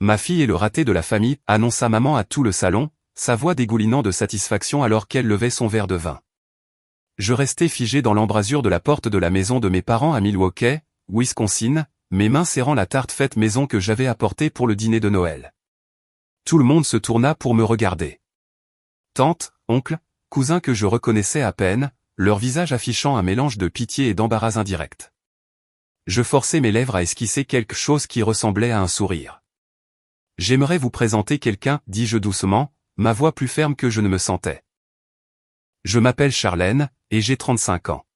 Ma fille est le raté de la famille, annonça maman à tout le salon, sa voix dégoulinant de satisfaction alors qu'elle levait son verre de vin. Je restais figé dans l'embrasure de la porte de la maison de mes parents à Milwaukee, Wisconsin, mes mains serrant la tarte faite maison que j'avais apportée pour le dîner de Noël. Tout le monde se tourna pour me regarder. Tante, oncle, cousin que je reconnaissais à peine, leur visage affichant un mélange de pitié et d'embarras indirect. Je forçai mes lèvres à esquisser quelque chose qui ressemblait à un sourire. « J'aimerais vous présenter quelqu'un, dis-je doucement, ma voix plus ferme que je ne me sentais. Je m'appelle Charlène, et j'ai 35 ans.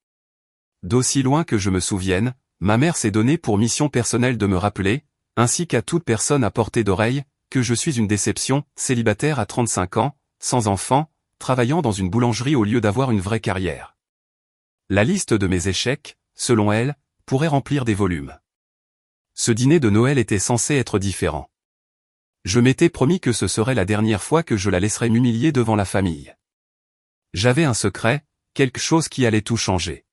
D'aussi loin que je me souvienne, ma mère s'est donnée pour mission personnelle de me rappeler, ainsi qu'à toute personne à portée d'oreille, que je suis une déception, célibataire à 35 ans, sans enfant, travaillant dans une boulangerie au lieu d'avoir une vraie carrière. La liste de mes échecs, selon elle, pourrait remplir des volumes. Ce dîner de Noël était censé être différent. Je m'étais promis que ce serait la dernière fois que je la laisserais m'humilier devant la famille. J'avais un secret, quelque chose qui allait tout changer.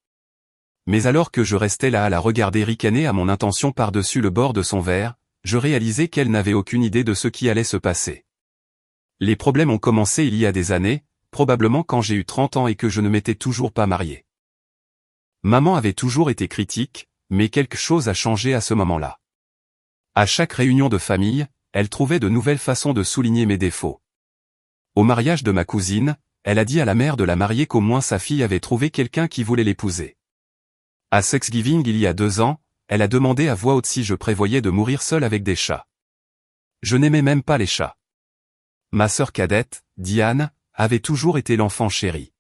Mais alors que je restais là à la regarder ricaner à mon intention par-dessus le bord de son verre, je réalisais qu'elle n'avait aucune idée de ce qui allait se passer. Les problèmes ont commencé il y a des années, probablement quand j'ai eu 30 ans et que je ne m'étais toujours pas marié. Maman avait toujours été critique, mais quelque chose a changé à ce moment-là. À chaque réunion de famille, elle trouvait de nouvelles façons de souligner mes défauts. Au mariage de ma cousine, elle a dit à la mère de la mariée qu'au moins sa fille avait trouvé quelqu'un qui voulait l'épouser. À Thanksgiving il y a 2 ans, elle a demandé à voix haute si je prévoyais de mourir seul avec des chats. Je n'aimais même pas les chats. Ma sœur cadette, Diane, avait toujours été l'enfant chéri.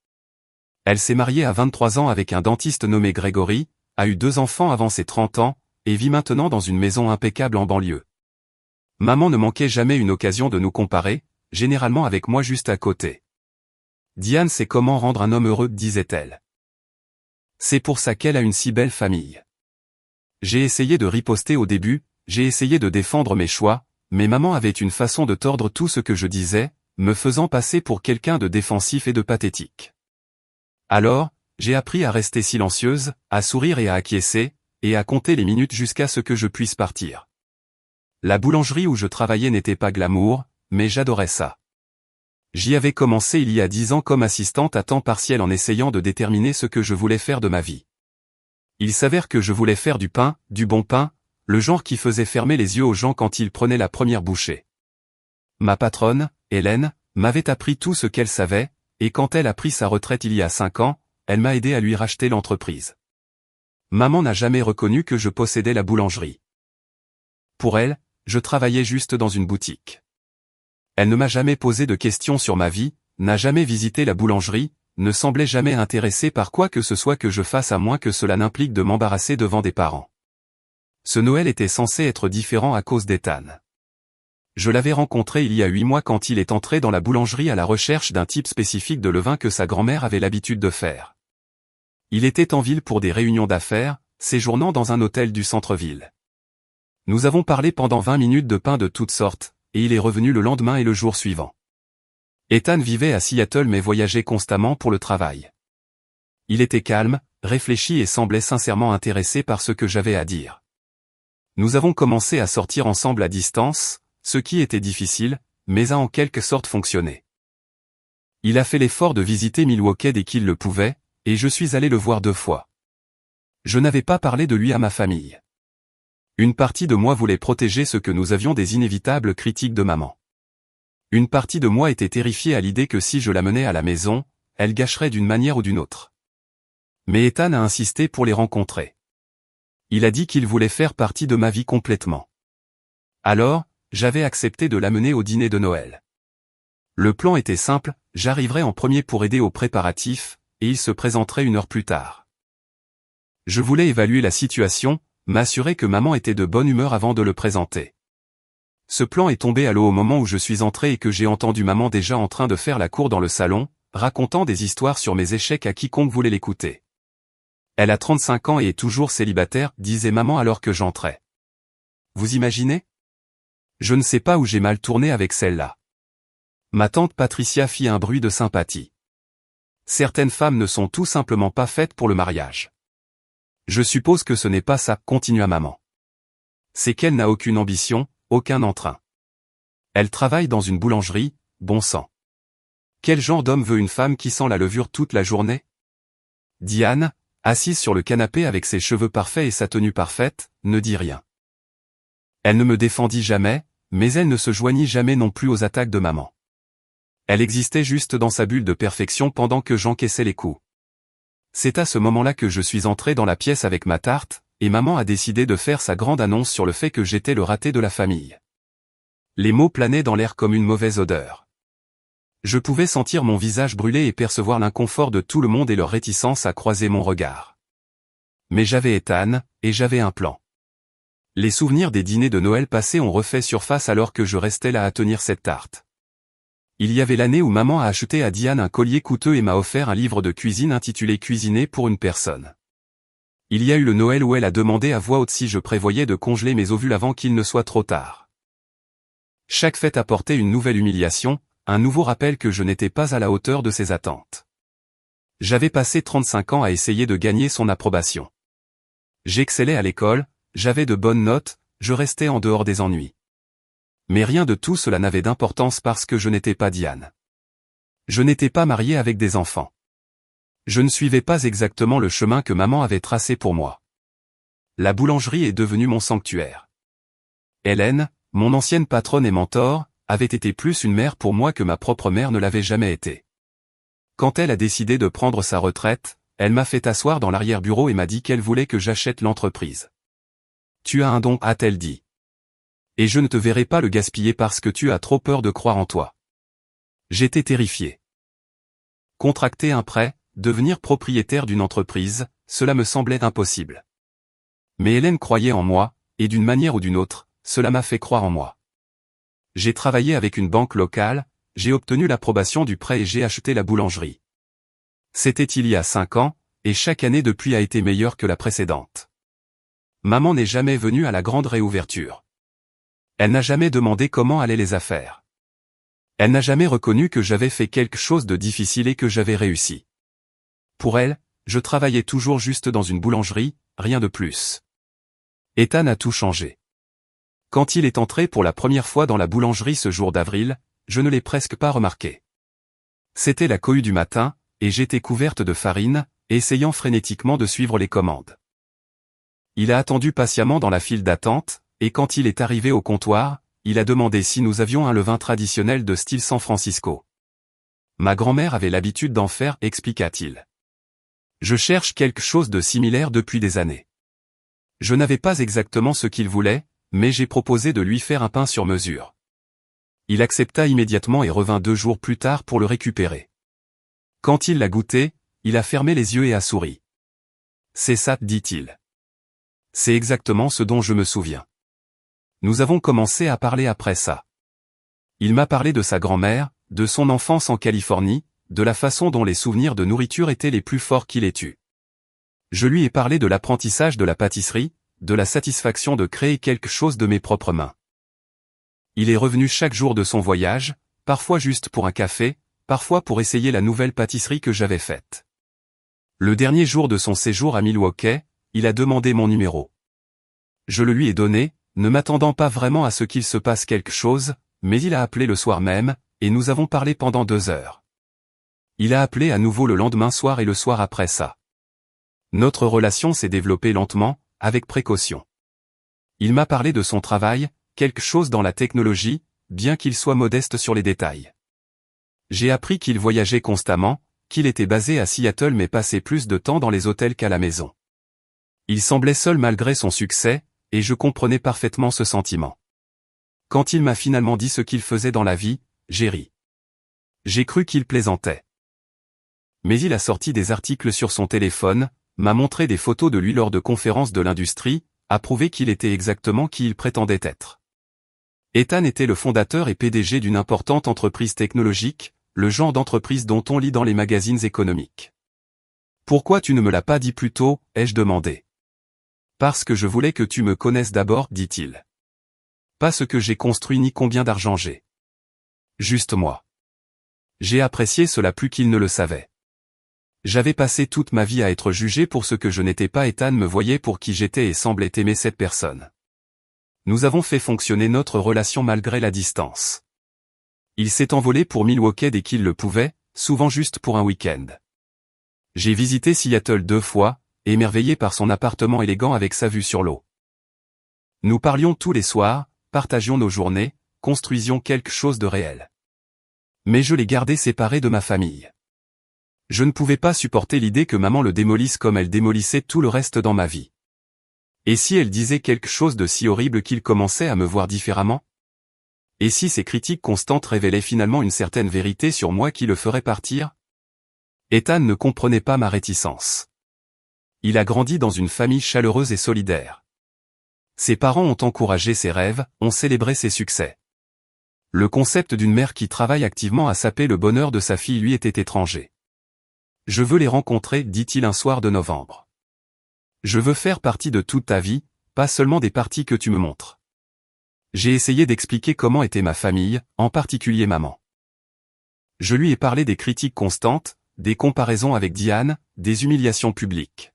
Elle s'est mariée à 23 ans avec un dentiste nommé Gregory, a eu 2 enfants avant ses 30 ans, et vit maintenant dans une maison impeccable en banlieue. Maman ne manquait jamais une occasion de nous comparer, généralement avec moi juste à côté. Diane sait comment rendre un homme heureux, disait-elle. C'est pour ça qu'elle a une si belle famille. J'ai essayé de riposter au début, j'ai essayé de défendre mes choix, mais maman avait une façon de tordre tout ce que je disais, me faisant passer pour quelqu'un de défensif et de pathétique. Alors, j'ai appris à rester silencieuse, à sourire et à acquiescer, et à compter les minutes jusqu'à ce que je puisse partir. La boulangerie où je travaillais n'était pas glamour, mais j'adorais ça. J'y avais commencé il y a 10 ans comme assistante à temps partiel en essayant de déterminer ce que je voulais faire de ma vie. Il s'avère que je voulais faire du pain, du bon pain, le genre qui faisait fermer les yeux aux gens quand ils prenaient la première bouchée. Ma patronne, Hélène, m'avait appris tout ce qu'elle savait, et quand elle a pris sa retraite il y a 5 ans, elle m'a aidé à lui racheter l'entreprise. Maman n'a jamais reconnu que je possédais la boulangerie. Pour elle, je travaillais juste dans une boutique. Elle ne m'a jamais posé de questions sur ma vie, n'a jamais visité la boulangerie, ne semblait jamais intéressée par quoi que ce soit que je fasse à moins que cela n'implique de m'embarrasser devant des parents. Ce Noël était censé être différent à cause d'Ethan. Je l'avais rencontré il y a 8 mois quand il est entré dans la boulangerie à la recherche d'un type spécifique de levain que sa grand-mère avait l'habitude de faire. Il était en ville pour des réunions d'affaires, séjournant dans un hôtel du centre-ville. Nous avons parlé pendant 20 minutes de pain de toutes sortes, et il est revenu le lendemain et le jour suivant. Ethan vivait à Seattle mais voyageait constamment pour le travail. Il était calme, réfléchi et semblait sincèrement intéressé par ce que j'avais à dire. Nous avons commencé à sortir ensemble à distance, ce qui était difficile, mais a en quelque sorte fonctionné. Il a fait l'effort de visiter Milwaukee dès qu'il le pouvait, et je suis allé le voir 2 fois. Je n'avais pas parlé de lui à ma famille. Une partie de moi voulait protéger ce que nous avions des inévitables critiques de maman. Une partie de moi était terrifiée à l'idée que si je l'amenais à la maison, elle gâcherait d'une manière ou d'une autre. Mais Ethan a insisté pour les rencontrer. Il a dit qu'il voulait faire partie de ma vie complètement. Alors, j'avais accepté de l'amener au dîner de Noël. Le plan était simple, j'arriverais en premier pour aider aux préparatifs, et il se présenterait 1 heure plus tard. Je voulais évaluer la situation, m'assurer que maman était de bonne humeur avant de le présenter. Ce plan est tombé à l'eau au moment où je suis entré et que j'ai entendu maman déjà en train de faire la cour dans le salon, racontant des histoires sur mes échecs à quiconque voulait l'écouter. Elle a 35 ans et est toujours célibataire, disait maman alors que j'entrais. Vous imaginez? Je ne sais pas où j'ai mal tourné avec celle-là. Ma tante Patricia fit un bruit de sympathie. Certaines femmes ne sont tout simplement pas faites pour le mariage. Je suppose que ce n'est pas ça, continua maman. C'est qu'elle n'a aucune ambition, aucun entrain. Elle travaille dans une boulangerie, bon sang. Quel genre d'homme veut une femme qui sent la levure toute la journée? Diane, assise sur le canapé avec ses cheveux parfaits et sa tenue parfaite, ne dit rien. Elle ne me défendit jamais, mais elle ne se joignit jamais non plus aux attaques de maman. Elle existait juste dans sa bulle de perfection pendant que j'encaissais les coups. C'est à ce moment-là que je suis entré dans la pièce avec ma tarte, et maman a décidé de faire sa grande annonce sur le fait que j'étais le raté de la famille. Les mots planaient dans l'air comme une mauvaise odeur. Je pouvais sentir mon visage brûler et percevoir l'inconfort de tout le monde et leur réticence à croiser mon regard. Mais j'avais Ethan, et j'avais un plan. Les souvenirs des dîners de Noël passés ont refait surface alors que je restais là à tenir cette tarte. Il y avait l'année où maman a acheté à Diane un collier coûteux et m'a offert un livre de cuisine intitulé Cuisiner pour une personne. Il y a eu le Noël où elle a demandé à voix haute si je prévoyais de congeler mes ovules avant qu'il ne soit trop tard. Chaque fête apportait une nouvelle humiliation, un nouveau rappel que je n'étais pas à la hauteur de ses attentes. J'avais passé 35 ans à essayer de gagner son approbation. J'excellais à l'école, j'avais de bonnes notes, je restais en dehors des ennuis. Mais rien de tout cela n'avait d'importance parce que je n'étais pas Diane. Je n'étais pas marié avec des enfants. Je ne suivais pas exactement le chemin que maman avait tracé pour moi. La boulangerie est devenue mon sanctuaire. Hélène, mon ancienne patronne et mentor, avait été plus une mère pour moi que ma propre mère ne l'avait jamais été. Quand elle a décidé de prendre sa retraite, elle m'a fait asseoir dans l'arrière-bureau et m'a dit qu'elle voulait que j'achète l'entreprise. Tu as un don, a-t-elle dit. Et je ne te verrai pas le gaspiller parce que tu as trop peur de croire en toi. J'étais terrifié. Contracter un prêt, devenir propriétaire d'une entreprise, cela me semblait impossible. Mais Hélène croyait en moi, et d'une manière ou d'une autre, cela m'a fait croire en moi. J'ai travaillé avec une banque locale, j'ai obtenu l'approbation du prêt et j'ai acheté la boulangerie. C'était il y a 5 ans, et chaque année depuis a été meilleure que la précédente. Maman n'est jamais venue à la grande réouverture. Elle n'a jamais demandé comment allaient les affaires. Elle n'a jamais reconnu que j'avais fait quelque chose de difficile et que j'avais réussi. Pour elle, je travaillais toujours juste dans une boulangerie, rien de plus. Ethan a tout changé. Quand il est entré pour la première fois dans la boulangerie ce jour d'avril, je ne l'ai presque pas remarqué. C'était la cohue du matin, et j'étais couverte de farine, essayant frénétiquement de suivre les commandes. Il a attendu patiemment dans la file d'attente, et quand il est arrivé au comptoir, il a demandé si nous avions un levain traditionnel de style San Francisco. Ma grand-mère avait l'habitude d'en faire, expliqua-t-il. Je cherche quelque chose de similaire depuis des années. Je n'avais pas exactement ce qu'il voulait, mais j'ai proposé de lui faire un pain sur mesure. Il accepta immédiatement et revint 2 jours plus tard pour le récupérer. Quand il l'a goûté, il a fermé les yeux et a souri. C'est ça, dit-il. C'est exactement ce dont je me souviens. Nous avons commencé à parler après ça. Il m'a parlé de sa grand-mère, de son enfance en Californie, de la façon dont les souvenirs de nourriture étaient les plus forts qu'il ait eus. Je lui ai parlé de l'apprentissage de la pâtisserie, de la satisfaction de créer quelque chose de mes propres mains. Il est revenu chaque jour de son voyage, parfois juste pour un café, parfois pour essayer la nouvelle pâtisserie que j'avais faite. Le dernier jour de son séjour à Milwaukee, il a demandé mon numéro. Je le lui ai donné, ne m'attendant pas vraiment à ce qu'il se passe quelque chose, mais il a appelé le soir même, et nous avons parlé pendant 2 heures. Il a appelé à nouveau le lendemain soir et le soir après ça. Notre relation s'est développée lentement, avec précaution. Il m'a parlé de son travail, quelque chose dans la technologie, bien qu'il soit modeste sur les détails. J'ai appris qu'il voyageait constamment, qu'il était basé à Seattle mais passait plus de temps dans les hôtels qu'à la maison. Il semblait seul malgré son succès, et je comprenais parfaitement ce sentiment. Quand il m'a finalement dit ce qu'il faisait dans la vie, j'ai ri. J'ai cru qu'il plaisantait. Mais il a sorti des articles sur son téléphone, m'a montré des photos de lui lors de conférences de l'industrie, a prouvé qu'il était exactement qui il prétendait être. Ethan était le fondateur et PDG d'une importante entreprise technologique, le genre d'entreprise dont on lit dans les magazines économiques. Pourquoi tu ne me l'as pas dit plus tôt, ai-je demandé. Parce que je voulais que tu me connaisses d'abord, dit-il. Pas ce que j'ai construit ni combien d'argent j'ai. Juste moi. J'ai apprécié cela plus qu'il ne le savait. J'avais passé toute ma vie à être jugé pour ce que je n'étais pas. Ethan me voyait pour qui j'étais et semblait aimer cette personne. Nous avons fait fonctionner notre relation malgré la distance. Il s'est envolé pour Milwaukee dès qu'il le pouvait, souvent juste pour un week-end. J'ai visité Seattle 2 fois, émerveillé par son appartement élégant avec sa vue sur l'eau. Nous parlions tous les soirs, partagions nos journées, construisions quelque chose de réel. Mais je l'ai gardé séparé de ma famille. Je ne pouvais pas supporter l'idée que maman le démolisse comme elle démolissait tout le reste dans ma vie. Et si elle disait quelque chose de si horrible qu'il commençait à me voir différemment? Et si ces critiques constantes révélaient finalement une certaine vérité sur moi qui le ferait partir? Ethan ne comprenait pas ma réticence. Il a grandi dans une famille chaleureuse et solidaire. Ses parents ont encouragé ses rêves, ont célébré ses succès. Le concept d'une mère qui travaille activement à saper le bonheur de sa fille lui était étranger. Je veux les rencontrer, dit-il un soir de novembre. Je veux faire partie de toute ta vie, pas seulement des parties que tu me montres. J'ai essayé d'expliquer comment était ma famille, en particulier maman. Je lui ai parlé des critiques constantes, des comparaisons avec Diane, des humiliations publiques.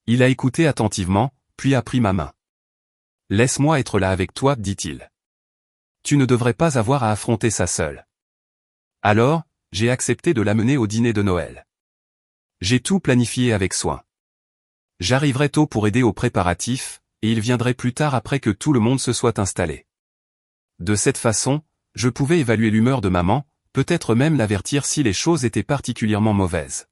Il a écouté attentivement, puis a pris ma main. « Laisse-moi être là avec toi, dit-il. Tu ne devrais pas avoir à affronter ça seul. » Alors, j'ai accepté de l'amener au dîner de Noël. J'ai tout planifié avec soin. J'arriverai tôt pour aider aux préparatifs, et il viendrait plus tard après que tout le monde se soit installé. De cette façon, je pouvais évaluer l'humeur de maman, peut-être même l'avertir si les choses étaient particulièrement mauvaises.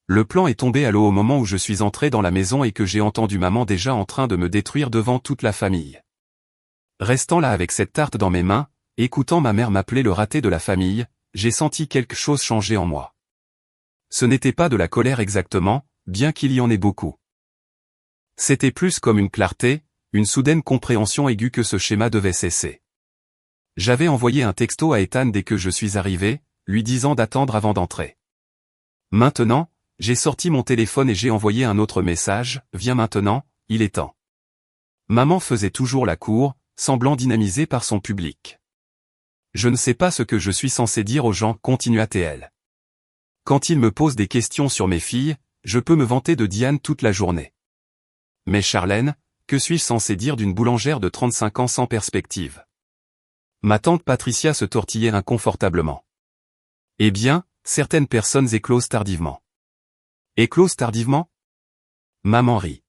Le plan est tombé à l'eau au moment où je suis entré dans la maison et que j'ai entendu maman déjà en train de me détruire devant toute la famille. Restant là avec cette tarte dans mes mains, écoutant ma mère m'appeler le raté de la famille, j'ai senti quelque chose changer en moi. Ce n'était pas de la colère exactement, bien qu'il y en ait beaucoup. C'était plus comme une clarté, une soudaine compréhension aiguë que ce schéma devait cesser. J'avais envoyé un texto à Ethan dès que je suis arrivé, lui disant d'attendre avant d'entrer. Maintenant, j'ai sorti mon téléphone et j'ai envoyé un autre message, « Viens maintenant, il est temps. » Maman faisait toujours la cour, semblant dynamisée par son public. Je ne sais pas ce que je suis censé dire aux gens, continua-t-elle. Quand ils me posent des questions sur mes filles, je peux me vanter de Diane toute la journée. Mais Charlène, que suis-je censé dire d'une boulangère de 35 ans sans perspective? Ma tante Patricia se tortillait inconfortablement. Eh bien, certaines personnes éclosent tardivement. Éclosent tardivement? Maman rit.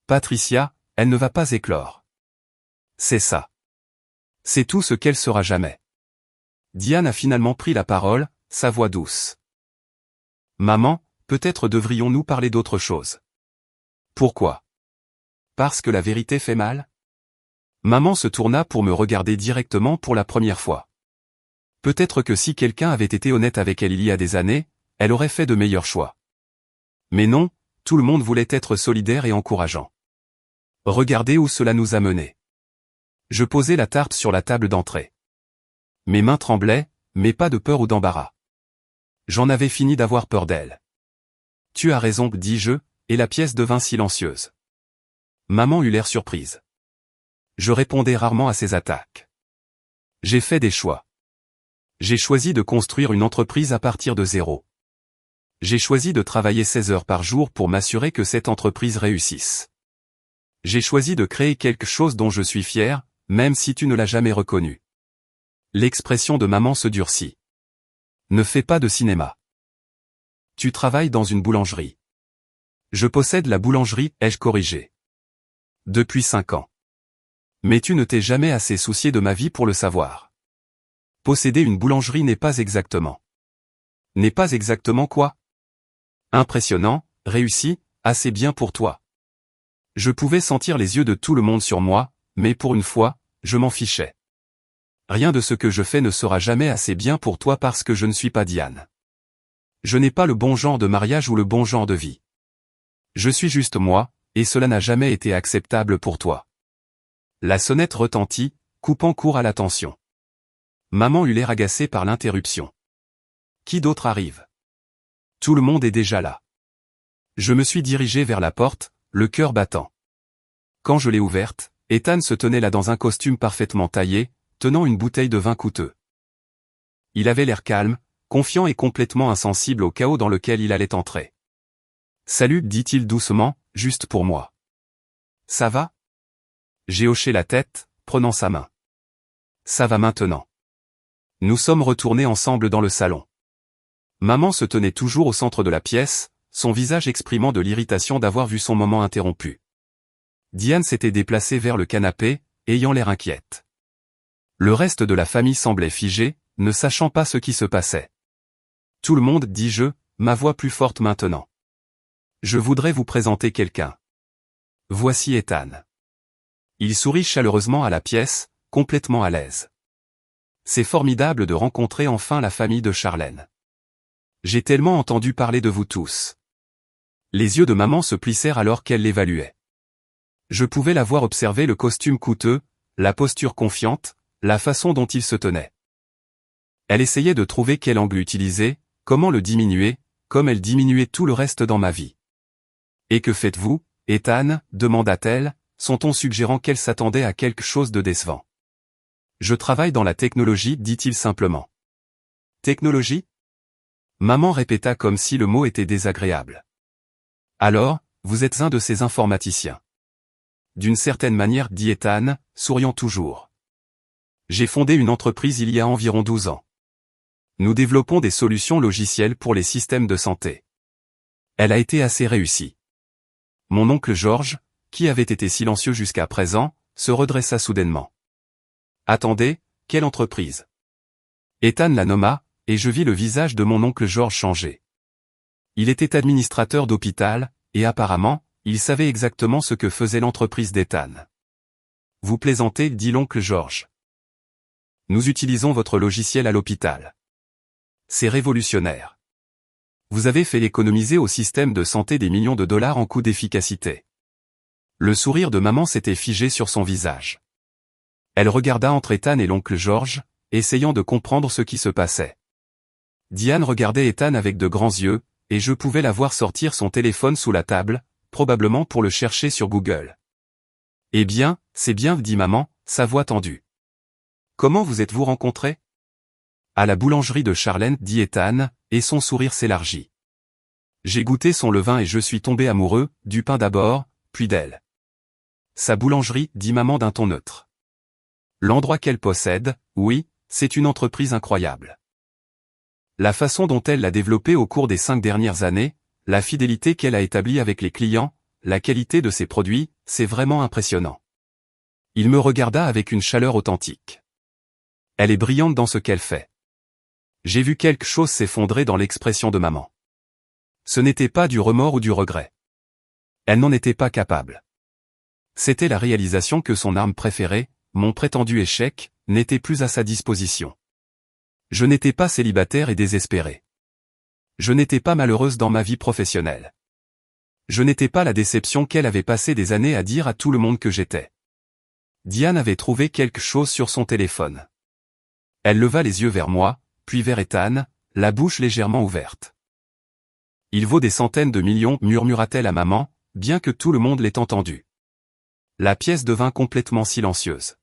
Patricia, elle ne va pas éclore. C'est ça. C'est tout ce qu'elle sera jamais. Diane a finalement pris la parole, sa voix douce. Maman, peut-être devrions-nous parler d'autre chose. Pourquoi? Parce que la vérité fait mal? Maman se tourna pour me regarder directement pour la première fois. Peut-être que si quelqu'un avait été honnête avec elle il y a des années, elle aurait fait de meilleurs choix. Mais non, tout le monde voulait être solidaire et encourageant. Regardez où cela nous a menés. Je posai la tarte sur la table d'entrée. Mes mains tremblaient, mais pas de peur ou d'embarras. J'en avais fini d'avoir peur d'elle. Tu as raison, dis-je, et la pièce devint silencieuse. Maman eut l'air surprise. Je répondais rarement à ses attaques. J'ai fait des choix. J'ai choisi de construire une entreprise à partir de zéro. J'ai choisi de travailler 16 heures par jour pour m'assurer que cette entreprise réussisse. J'ai choisi de créer quelque chose dont je suis fier, même si tu ne l'as jamais reconnu. L'expression de maman se durcit. Ne fais pas de cinéma. Tu travailles dans une boulangerie. Je possède la boulangerie, ai-je corrigé. Depuis 5 ans. Mais tu ne t'es jamais assez soucié de ma vie pour le savoir. Posséder une boulangerie n'est pas exactement. N'est pas exactement quoi? Impressionnant, réussi, assez bien pour toi. Je pouvais sentir les yeux de tout le monde sur moi, mais pour une fois, je m'en fichais. Rien de ce que je fais ne sera jamais assez bien pour toi parce que je ne suis pas Diane. Je n'ai pas le bon genre de mariage ou le bon genre de vie. Je suis juste moi, et cela n'a jamais été acceptable pour toi. La sonnette retentit, coupant court à l'attention. Maman eut l'air agacée par l'interruption. Qui d'autre arrive? Tout le monde est déjà là. Je me suis dirigé vers la porte, le cœur battant. Quand je l'ai ouverte, Ethan se tenait là dans un costume parfaitement taillé, tenant une bouteille de vin coûteux. Il avait l'air calme, confiant et complètement insensible au chaos dans lequel il allait entrer. « Salut, dit-il doucement, juste pour moi. Ça va? » J'ai hoché la tête, prenant sa main. « Ça va maintenant. » Nous sommes retournés ensemble dans le salon. Maman se tenait toujours au centre de la pièce, son visage exprimant de l'irritation d'avoir vu son moment interrompu. Diane s'était déplacée vers le canapé, ayant l'air inquiète. Le reste de la famille semblait figé, ne sachant pas ce qui se passait. Tout le monde, dis-je, ma voix plus forte maintenant. Je voudrais vous présenter quelqu'un. Voici Ethan. Il sourit chaleureusement à la pièce, complètement à l'aise. C'est formidable de rencontrer enfin la famille de Charlène. J'ai tellement entendu parler de vous tous. Les yeux de maman se plissèrent alors qu'elle l'évaluait. Je pouvais la voir observer le costume coûteux, la posture confiante, la façon dont il se tenait. Elle essayait de trouver quel angle utiliser, comment le diminuer, comme elle diminuait tout le reste dans ma vie. « Et que faites-vous, Ethan » demanda-t-elle, son ton suggérant qu'elle s'attendait à quelque chose de décevant. « Je travaille dans la technologie » dit-il simplement. « Technologie » Maman répéta comme si le mot était désagréable. « Alors, vous êtes un de ces informaticiens. » D'une certaine manière, dit Ethan, souriant toujours. J'ai fondé une entreprise il y a environ 12 ans. Nous développons des solutions logicielles pour les systèmes de santé. Elle a été assez réussie. Mon oncle George, qui avait été silencieux jusqu'à présent, se redressa soudainement. Attendez, quelle entreprise? Ethan la nomma, et je vis le visage de mon oncle George changer. Il était administrateur d'hôpital, et apparemment, il savait exactement ce que faisait l'entreprise d'Ethan. Vous plaisantez, dit l'oncle George. Nous utilisons votre logiciel à l'hôpital. C'est révolutionnaire. Vous avez fait économiser au système de santé des millions de dollars en coûts d'efficacité. Le sourire de maman s'était figé sur son visage. Elle regarda entre Ethan et l'oncle George, essayant de comprendre ce qui se passait. Diane regardait Ethan avec de grands yeux, et je pouvais la voir sortir son téléphone sous la table, probablement pour le chercher sur Google. Eh bien, c'est bien, dit maman, sa voix tendue. Comment vous êtes-vous rencontrés? À la boulangerie de Charlène, dit Ethan, et son sourire s'élargit. J'ai goûté son levain et je suis tombé amoureux, du pain d'abord, puis d'elle. Sa boulangerie, dit maman d'un ton neutre. L'endroit qu'elle possède, oui, c'est une entreprise incroyable. La façon dont elle l'a développée au cours des 5 dernières années, la fidélité qu'elle a établie avec les clients, la qualité de ses produits, c'est vraiment impressionnant. Il me regarda avec une chaleur authentique. Elle est brillante dans ce qu'elle fait. J'ai vu quelque chose s'effondrer dans l'expression de maman. Ce n'était pas du remords ou du regret. Elle n'en était pas capable. C'était la réalisation que son arme préférée, mon prétendu échec, n'était plus à sa disposition. Je n'étais pas célibataire et désespéré. Je n'étais pas malheureuse dans ma vie professionnelle. Je n'étais pas la déception qu'elle avait passé des années à dire à tout le monde que j'étais. Diane avait trouvé quelque chose sur son téléphone. Elle leva les yeux vers moi, puis vers Ethan, la bouche légèrement ouverte. Il vaut des centaines de millions, murmura-t-elle à maman, bien que tout le monde l'ait entendu. La pièce devint complètement silencieuse.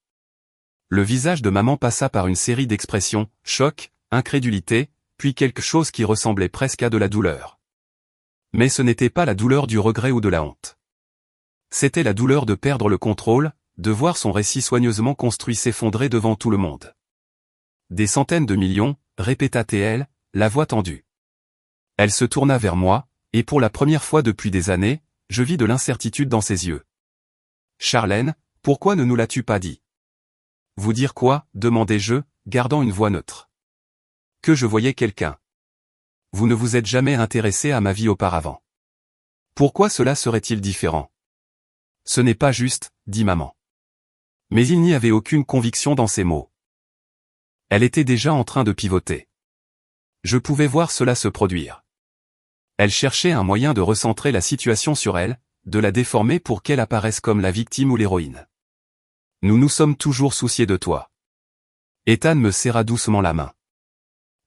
Le visage de maman passa par une série d'expressions, choc, incrédulité, puis quelque chose qui ressemblait presque à de la douleur. Mais ce n'était pas la douleur du regret ou de la honte. C'était la douleur de perdre le contrôle, de voir son récit soigneusement construit s'effondrer devant tout le monde. Des centaines de millions, répéta-t-elle, la voix tendue. Elle se tourna vers moi, et pour la première fois depuis des années, je vis de l'incertitude dans ses yeux. Charlène, pourquoi ne nous l'as-tu pas dit? Vous dire quoi? Demandai-je, gardant une voix neutre. Que je voyais quelqu'un. Vous ne vous êtes jamais intéressé à ma vie auparavant. Pourquoi cela serait-il différent? Ce n'est pas juste, dit maman. Mais il n'y avait aucune conviction dans ces mots. Elle était déjà en train de pivoter. Je pouvais voir cela se produire. Elle cherchait un moyen de recentrer la situation sur elle, de la déformer pour qu'elle apparaisse comme la victime ou l'héroïne. Nous nous sommes toujours souciés de toi. Ethan me serra doucement la main.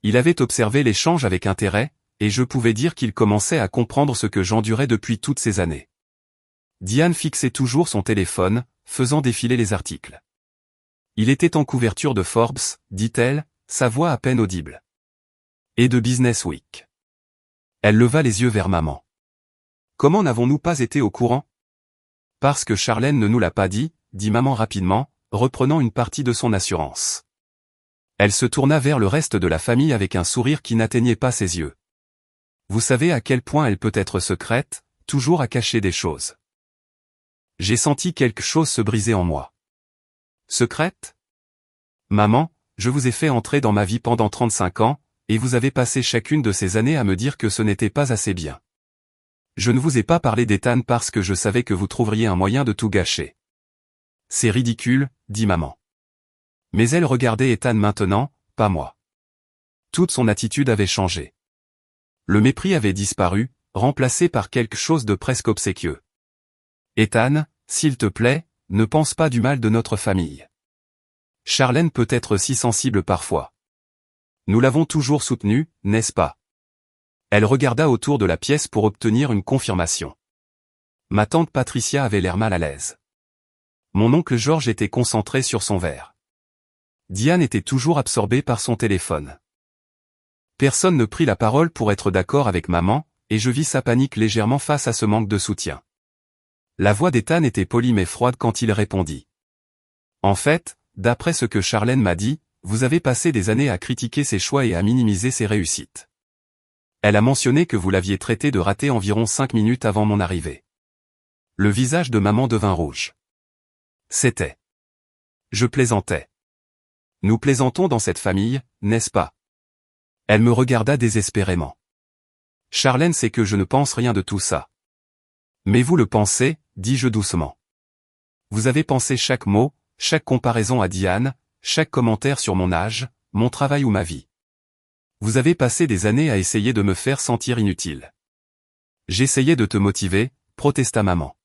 Il avait observé l'échange avec intérêt, et je pouvais dire qu'il commençait à comprendre ce que j'endurais depuis toutes ces années. Diane fixait toujours son téléphone, faisant défiler les articles. Il était en couverture de Forbes, dit-elle, sa voix à peine audible. Et de Business Week. Elle leva les yeux vers maman. Comment n'avons-nous pas été au courant? Parce que Charlène ne nous l'a pas dit, dit maman rapidement, reprenant une partie de son assurance. Elle se tourna vers le reste de la famille avec un sourire qui n'atteignait pas ses yeux. Vous savez à quel point elle peut être secrète, toujours à cacher des choses. J'ai senti quelque chose se briser en moi. Secrète? Maman, je vous ai fait entrer dans ma vie pendant 35 ans, et vous avez passé chacune de ces années à me dire que ce n'était pas assez bien. Je ne vous ai pas parlé d'Ethan parce que je savais que vous trouveriez un moyen de tout gâcher. C'est ridicule, dit maman. Mais elle regardait Ethan maintenant, pas moi. Toute son attitude avait changé. Le mépris avait disparu, remplacé par quelque chose de presque obséquieux. Ethan, s'il te plaît, ne pense pas du mal de notre famille. Charlène peut être si sensible parfois. Nous l'avons toujours soutenue, n'est-ce pas? Elle regarda autour de la pièce pour obtenir une confirmation. Ma tante Patricia avait l'air mal à l'aise. Mon oncle George était concentré sur son verre. Diane était toujours absorbée par son téléphone. Personne ne prit la parole pour être d'accord avec maman, et je vis sa panique légèrement face à ce manque de soutien. La voix d'Ethan était polie mais froide quand il répondit. En fait, d'après ce que Charlène m'a dit, vous avez passé des années à critiquer ses choix et à minimiser ses réussites. Elle a mentionné que vous l'aviez traité de raté environ 5 minutes avant mon arrivée. Le visage de maman devint rouge. C'était. Je plaisantais. Nous plaisantons dans cette famille, n'est-ce pas? Elle me regarda désespérément. Charlène sait que je ne pense rien de tout ça. Mais vous le pensez, dis-je doucement. Vous avez pensé chaque mot, chaque comparaison à Diane, chaque commentaire sur mon âge, mon travail ou ma vie. Vous avez passé des années à essayer de me faire sentir inutile. J'essayais de te motiver, protesta maman.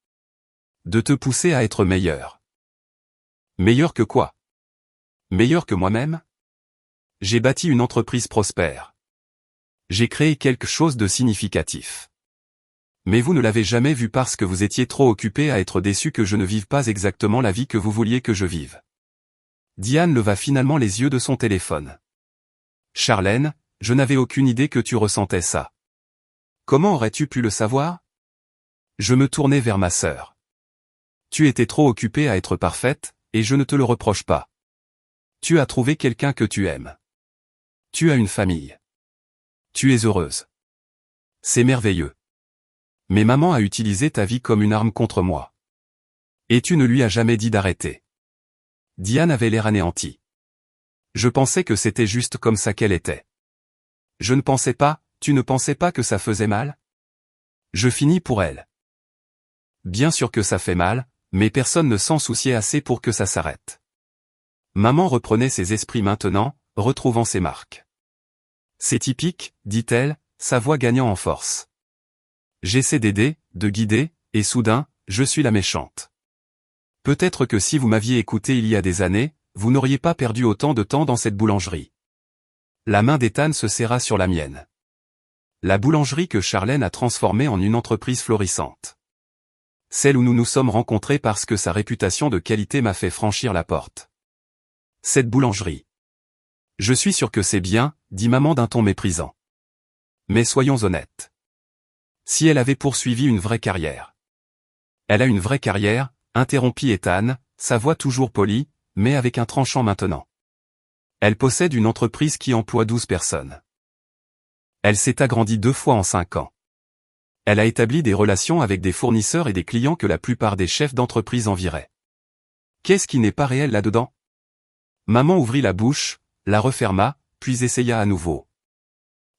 De te pousser à être meilleur. Meilleur que quoi? Meilleur que moi-même? J'ai bâti une entreprise prospère. J'ai créé quelque chose de significatif. Mais vous ne l'avez jamais vu parce que vous étiez trop occupé à être déçu que je ne vive pas exactement la vie que vous vouliez que je vive. Diane leva finalement les yeux de son téléphone. Charlène, je n'avais aucune idée que tu ressentais ça. Comment aurais-tu pu le savoir? Je me tournai vers ma sœur. Tu étais trop occupée à être parfaite, et je ne te le reproche pas. Tu as trouvé quelqu'un que tu aimes. Tu as une famille. Tu es heureuse. C'est merveilleux. Mais maman a utilisé ta vie comme une arme contre moi. Et tu ne lui as jamais dit d'arrêter. Diane avait l'air anéantie. Je pensais que c'était juste comme ça qu'elle était. Je ne pensais pas, tu ne pensais pas que ça faisait mal? Je finis pour elle. Bien sûr que ça fait mal, mais personne ne s'en souciait assez pour que ça s'arrête. Maman reprenait ses esprits maintenant, retrouvant ses marques. C'est typique, dit-elle, sa voix gagnant en force. J'essaie d'aider, de guider, et soudain, je suis la méchante. Peut-être que si vous m'aviez écouté il y a des années, vous n'auriez pas perdu autant de temps dans cette boulangerie. La main d'Ethan se serra sur la mienne. La boulangerie que Charlène a transformée en une entreprise florissante. Celle où nous nous sommes rencontrés parce que sa réputation de qualité m'a fait franchir la porte. Cette boulangerie. Je suis sûr que c'est bien, dit maman d'un ton méprisant. Mais soyons honnêtes. Si elle avait poursuivi une vraie carrière. Elle a une vraie carrière, interrompit Ethan, sa voix toujours polie, mais avec un tranchant maintenant. Elle possède une entreprise qui emploie 12 personnes. Elle s'est agrandie 2 fois en 5 ans. Elle a établi des relations avec des fournisseurs et des clients que la plupart des chefs d'entreprise envieraient. Qu'est-ce qui n'est pas réel là-dedans? Maman ouvrit la bouche, la referma, puis essaya à nouveau.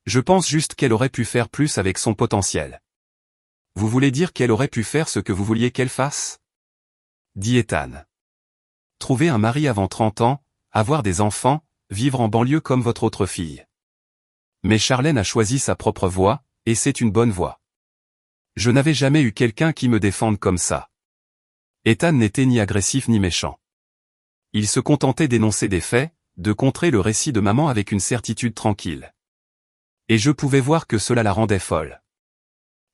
Je pense juste qu'elle aurait pu faire plus avec son potentiel. Vous voulez dire qu'elle aurait pu faire ce que vous vouliez qu'elle fasse? Dit Ethan. Trouver un mari avant 30 ans, avoir des enfants, vivre en banlieue comme votre autre fille. Mais Charlène a choisi sa propre voie, et c'est une bonne voie. Je n'avais jamais eu quelqu'un qui me défende comme ça. Ethan n'était ni agressif ni méchant. Il se contentait d'énoncer des faits, de contrer le récit de maman avec une certitude tranquille. Et je pouvais voir que cela la rendait folle.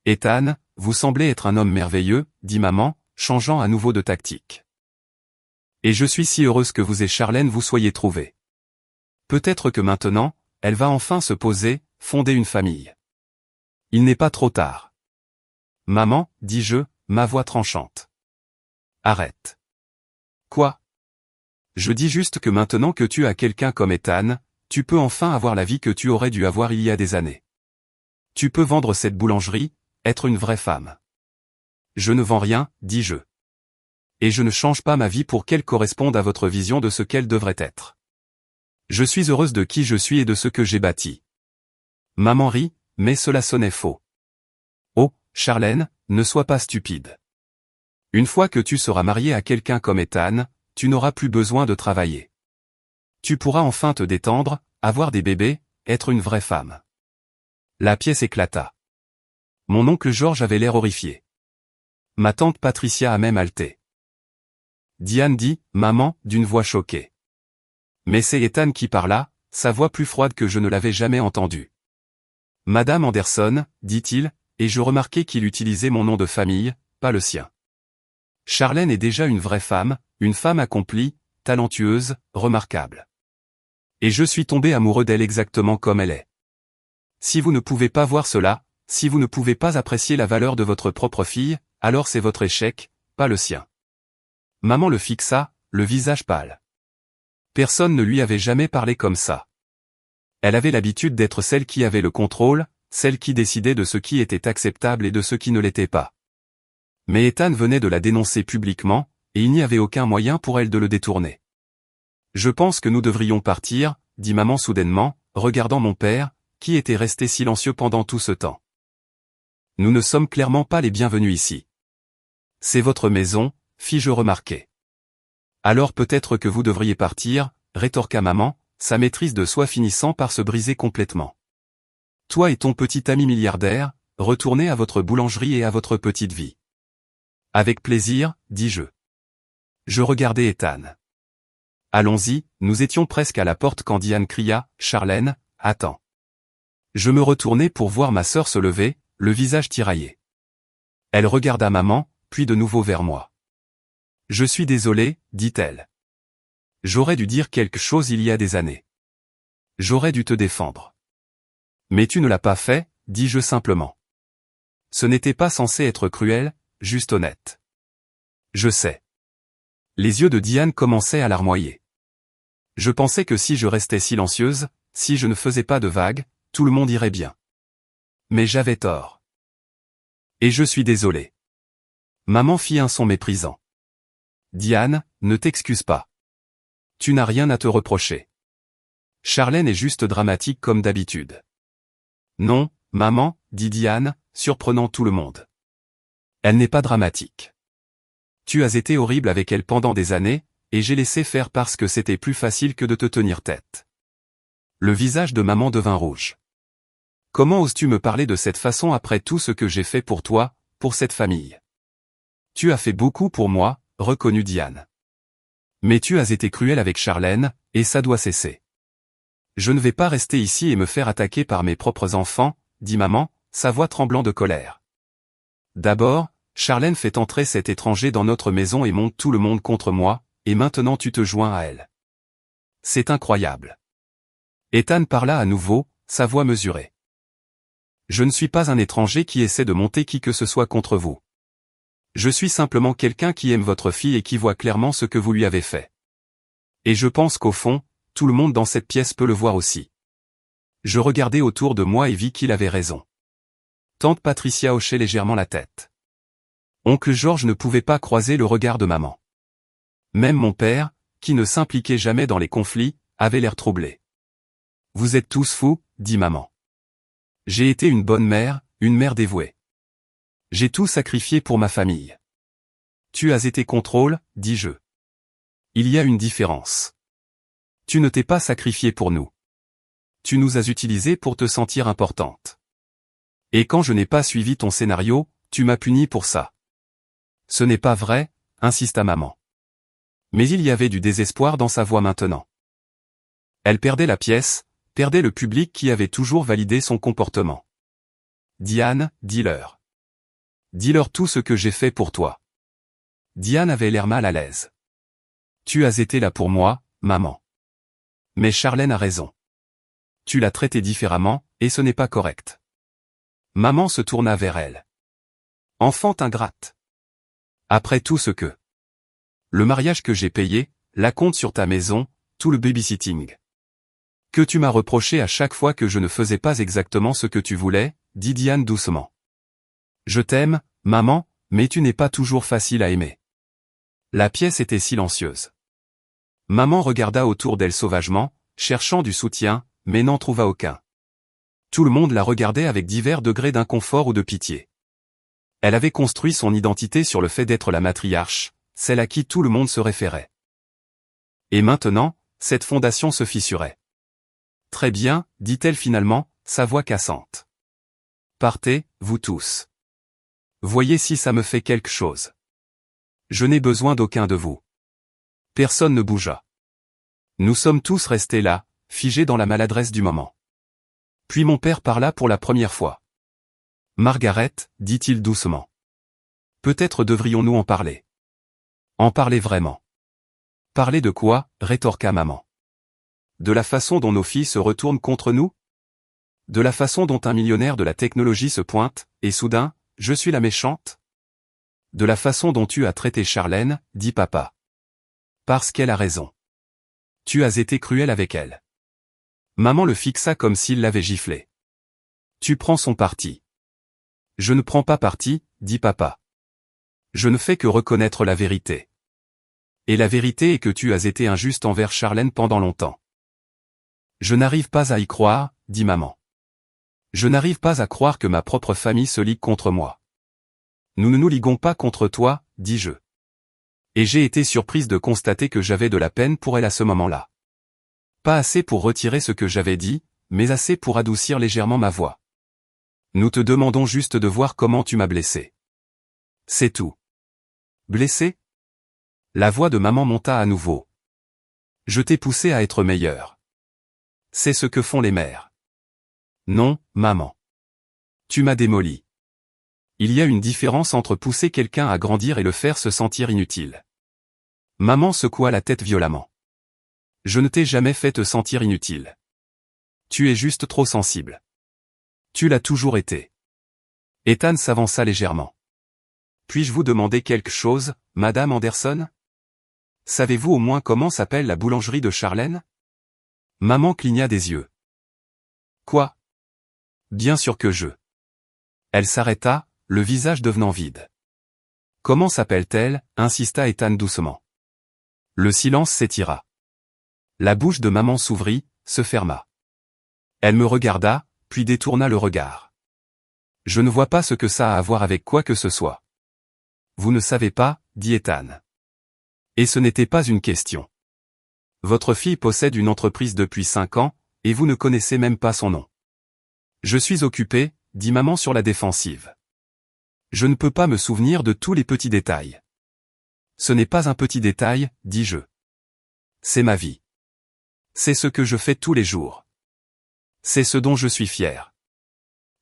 Ethan, vous semblez être un homme merveilleux, dit maman, changeant à nouveau de tactique. Et je suis si heureuse que vous et Charlène vous soyez trouvés. Peut-être que maintenant, elle va enfin se poser, fonder une famille. Il n'est pas trop tard. Maman, dis-je, ma voix tranchante. Arrête. Quoi? Je dis juste que maintenant que tu as quelqu'un comme Ethan, tu peux enfin avoir la vie que tu aurais dû avoir il y a des années. Tu peux vendre cette boulangerie, être une vraie femme. Je ne vends rien, dis-je. Et je ne change pas ma vie pour qu'elle corresponde à votre vision de ce qu'elle devrait être. Je suis heureuse de qui je suis et de ce que j'ai bâti. Maman rit, mais cela sonnait faux. Oh, Charlène, ne sois pas stupide. Une fois que tu seras mariée à quelqu'un comme Ethan, tu n'auras plus besoin de travailler. Tu pourras enfin te détendre, avoir des bébés, être une vraie femme. La pièce éclata. Mon oncle George avait l'air horrifié. Ma tante Patricia a même halté. Diane dit, maman, d'une voix choquée. Mais c'est Ethan qui parla, sa voix plus froide que je ne l'avais jamais entendue. Madame Anderson, dit-il, et je remarquai qu'il utilisait mon nom de famille, pas le sien. Charlène est déjà une vraie femme, une femme accomplie, talentueuse, remarquable. Et je suis tombé amoureux d'elle exactement comme elle est. Si vous ne pouvez pas voir cela, si vous ne pouvez pas apprécier la valeur de votre propre fille, alors c'est votre échec, pas le sien. Maman le fixa, le visage pâle. Personne ne lui avait jamais parlé comme ça. Elle avait l'habitude d'être celle qui avait le contrôle, celle qui décidait de ce qui était acceptable et de ce qui ne l'était pas. Mais Ethan venait de la dénoncer publiquement, et il n'y avait aucun moyen pour elle de le détourner. Je pense que nous devrions partir, dit maman soudainement, regardant mon père, qui était resté silencieux pendant tout ce temps. Nous ne sommes clairement pas les bienvenus ici. C'est votre maison, fis-je remarquer. Alors peut-être que vous devriez partir, rétorqua maman, sa maîtrise de soi finissant par se briser complètement. Toi et ton petit ami milliardaire, retournez à votre boulangerie et à votre petite vie. Avec plaisir, dis-je. Je regardais Ethan. Allons-y, nous étions presque à la porte quand Diane cria, Charlène, attends. Je me retournai pour voir ma sœur se lever, le visage tiraillé. Elle regarda maman, puis de nouveau vers moi. Je suis désolée, dit-elle. J'aurais dû dire quelque chose il y a des années. J'aurais dû te défendre. Mais tu ne l'as pas fait, dis-je simplement. Ce n'était pas censé être cruel, juste honnête. Je sais. Les yeux de Diane commençaient à larmoyer. Je pensais que si je restais silencieuse, si je ne faisais pas de vagues, tout le monde irait bien. Mais j'avais tort. Et je suis désolé. Maman fit un son méprisant. Diane, ne t'excuse pas. Tu n'as rien à te reprocher. Charlène est juste dramatique comme d'habitude. Non, maman, dit Diane, surprenant tout le monde. Elle n'est pas dramatique. Tu as été horrible avec elle pendant des années, et j'ai laissé faire parce que c'était plus facile que de te tenir tête. Le visage de maman devint rouge. Comment oses-tu me parler de cette façon après tout ce que j'ai fait pour toi, pour cette famille? Tu as fait beaucoup pour moi, reconnut Diane. Mais tu as été cruel avec Charlène, et ça doit cesser. Je ne vais pas rester ici et me faire attaquer par mes propres enfants, dit maman, sa voix tremblant de colère. D'abord, Charlène fait entrer cet étranger dans notre maison et monte tout le monde contre moi, et maintenant tu te joins à elle. C'est incroyable. Ethan parla à nouveau, sa voix mesurée. Je ne suis pas un étranger qui essaie de monter qui que ce soit contre vous. Je suis simplement quelqu'un qui aime votre fille et qui voit clairement ce que vous lui avez fait. Et je pense qu'au fond, tout le monde dans cette pièce peut le voir aussi. Je regardai autour de moi et vis qu'il avait raison. Tante Patricia hochait légèrement la tête. Oncle George ne pouvait pas croiser le regard de maman. Même mon père, qui ne s'impliquait jamais dans les conflits, avait l'air troublé. Vous êtes tous fous, dit maman. J'ai été une bonne mère, une mère dévouée. J'ai tout sacrifié pour ma famille. Tu as été contrôle, dis-je. Il y a une différence. Tu ne t'es pas sacrifié pour nous. Tu nous as utilisés pour te sentir importante. Et quand je n'ai pas suivi ton scénario, tu m'as puni pour ça. Ce n'est pas vrai, insista maman. Mais il y avait du désespoir dans sa voix maintenant. Elle perdait la pièce, perdait le public qui avait toujours validé son comportement. Diane, dis-leur. Dis-leur tout ce que j'ai fait pour toi. Diane avait l'air mal à l'aise. Tu as été là pour moi, maman. Mais Charlène a raison. Tu l'as traitée différemment, et ce n'est pas correct. Maman se tourna vers elle. Enfant ingrate. Après tout ce que... Le mariage que j'ai payé, La compte sur ta maison, tout le babysitting. Que tu m'as reproché à chaque fois que je ne faisais pas exactement ce que tu voulais, dit Diane doucement. Je t'aime, maman, mais tu n'es pas toujours facile à aimer. La pièce était silencieuse. Maman regarda autour d'elle sauvagement, cherchant du soutien, mais n'en trouva aucun. Tout le monde la regardait avec divers degrés d'inconfort ou de pitié. Elle avait construit son identité sur le fait d'être la matriarche, celle à qui tout le monde se référait. Et maintenant, cette fondation se fissurait. Très bien, dit-elle finalement, sa voix cassante. Partez, vous tous. Voyez si ça me fait quelque chose. Je n'ai besoin d'aucun de vous. Personne ne bougea. Nous sommes tous restés là, figés dans la maladresse du moment. Puis mon père parla pour la première fois. Margaret, dit-il doucement. Peut-être devrions-nous en parler. En parler vraiment. Parler de quoi, rétorqua maman. De la façon dont nos filles se retournent contre nous? De la façon dont un millionnaire de la technologie se pointe, et soudain, je suis la méchante? De la façon dont tu as traité Charlène, dit papa. Parce qu'elle a raison. Tu as été cruel avec elle. Maman le fixa comme s'il l'avait giflé. Tu prends son parti. Je ne prends pas parti, dit papa. Je ne fais que reconnaître la vérité. Et la vérité est que tu as été injuste envers Charlène pendant longtemps. Je n'arrive pas à y croire, dit maman. Je n'arrive pas à croire que ma propre famille se ligue contre moi. Nous ne nous liguons pas contre toi, dis-je. Et j'ai été surprise de constater que j'avais de la peine pour elle à ce moment-là. Pas assez pour retirer ce que j'avais dit, mais assez pour adoucir légèrement ma voix. Nous te demandons juste de voir comment tu m'as blessé. C'est tout. Blessé? La voix de maman monta à nouveau. Je t'ai poussé à être meilleure. C'est ce que font les mères. Non, maman. Tu m'as démoli. Il y a une différence entre pousser quelqu'un à grandir et le faire se sentir inutile. Maman secoua la tête violemment. Je ne t'ai jamais fait te sentir inutile. Tu es juste trop sensible. Tu l'as toujours été. Ethan s'avança légèrement. Puis-je vous demander quelque chose, Madame Anderson? Savez-vous au moins comment s'appelle la boulangerie de Charlène? Maman cligna des yeux. Quoi? Bien sûr que je. Elle s'arrêta, le visage devenant vide. Comment s'appelle-t-elle? Insista Ethan doucement. Le silence s'étira. La bouche de maman s'ouvrit, se ferma. Elle me regarda, puis détourna le regard. Je ne vois pas ce que ça a à voir avec quoi que ce soit. Vous ne savez pas, dit Ethan. Et ce n'était pas une question. Votre fille possède une entreprise depuis 5 ans, et vous ne connaissez même pas son nom. Je suis occupé, dit maman sur la défensive. Je ne peux pas me souvenir de tous les petits détails. Ce n'est pas un petit détail, dis-je. C'est ma vie. C'est ce que je fais tous les jours. C'est ce dont je suis fier.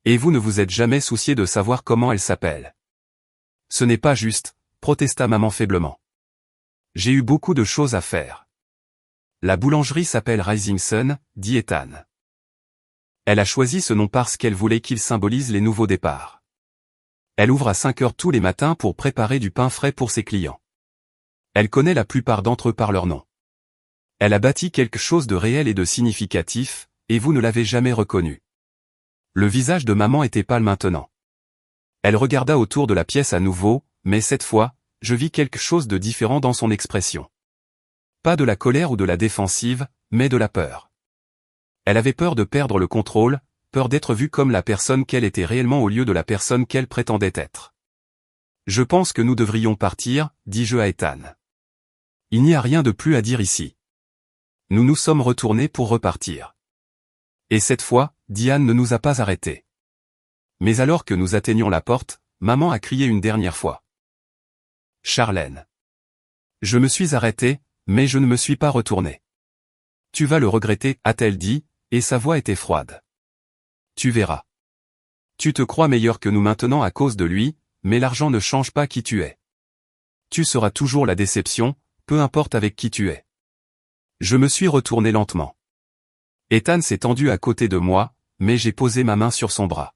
Et vous ne vous êtes jamais soucié de savoir comment elle s'appelle. Ce n'est pas juste, protesta maman faiblement. J'ai eu beaucoup de choses à faire. La boulangerie s'appelle Rising Sun, dit Ethan. Elle a choisi ce nom parce qu'elle voulait qu'il symbolise les nouveaux départs. Elle ouvre à 5 heures tous les matins pour préparer du pain frais pour ses clients. Elle connaît la plupart d'entre eux par leur nom. Elle a bâti quelque chose de réel et de significatif, et vous ne l'avez jamais reconnu. Le visage de maman était pâle maintenant. Elle regarda autour de la pièce à nouveau, mais cette fois, je vis quelque chose de différent dans son expression. Pas de la colère ou de la défensive, mais de la peur. Elle avait peur de perdre le contrôle, peur d'être vue comme la personne qu'elle était réellement au lieu de la personne qu'elle prétendait être. Je pense que nous devrions partir, dis-je à Ethan. Il n'y a rien de plus à dire ici. Nous nous sommes retournés pour repartir. Et cette fois, Diane ne nous a pas arrêtés. Mais alors que nous atteignions la porte, maman a crié une dernière fois. Charlène. Je me suis arrêté, mais je ne me suis pas retourné. Tu vas le regretter, a-t-elle dit, et sa voix était froide. Tu verras. Tu te crois meilleur que nous maintenant à cause de lui, mais l'argent ne change pas qui tu es. Tu seras toujours la déception, peu importe avec qui tu es. Je me suis retourné lentement. Ethan s'est tendu à côté de moi, mais j'ai posé ma main sur son bras.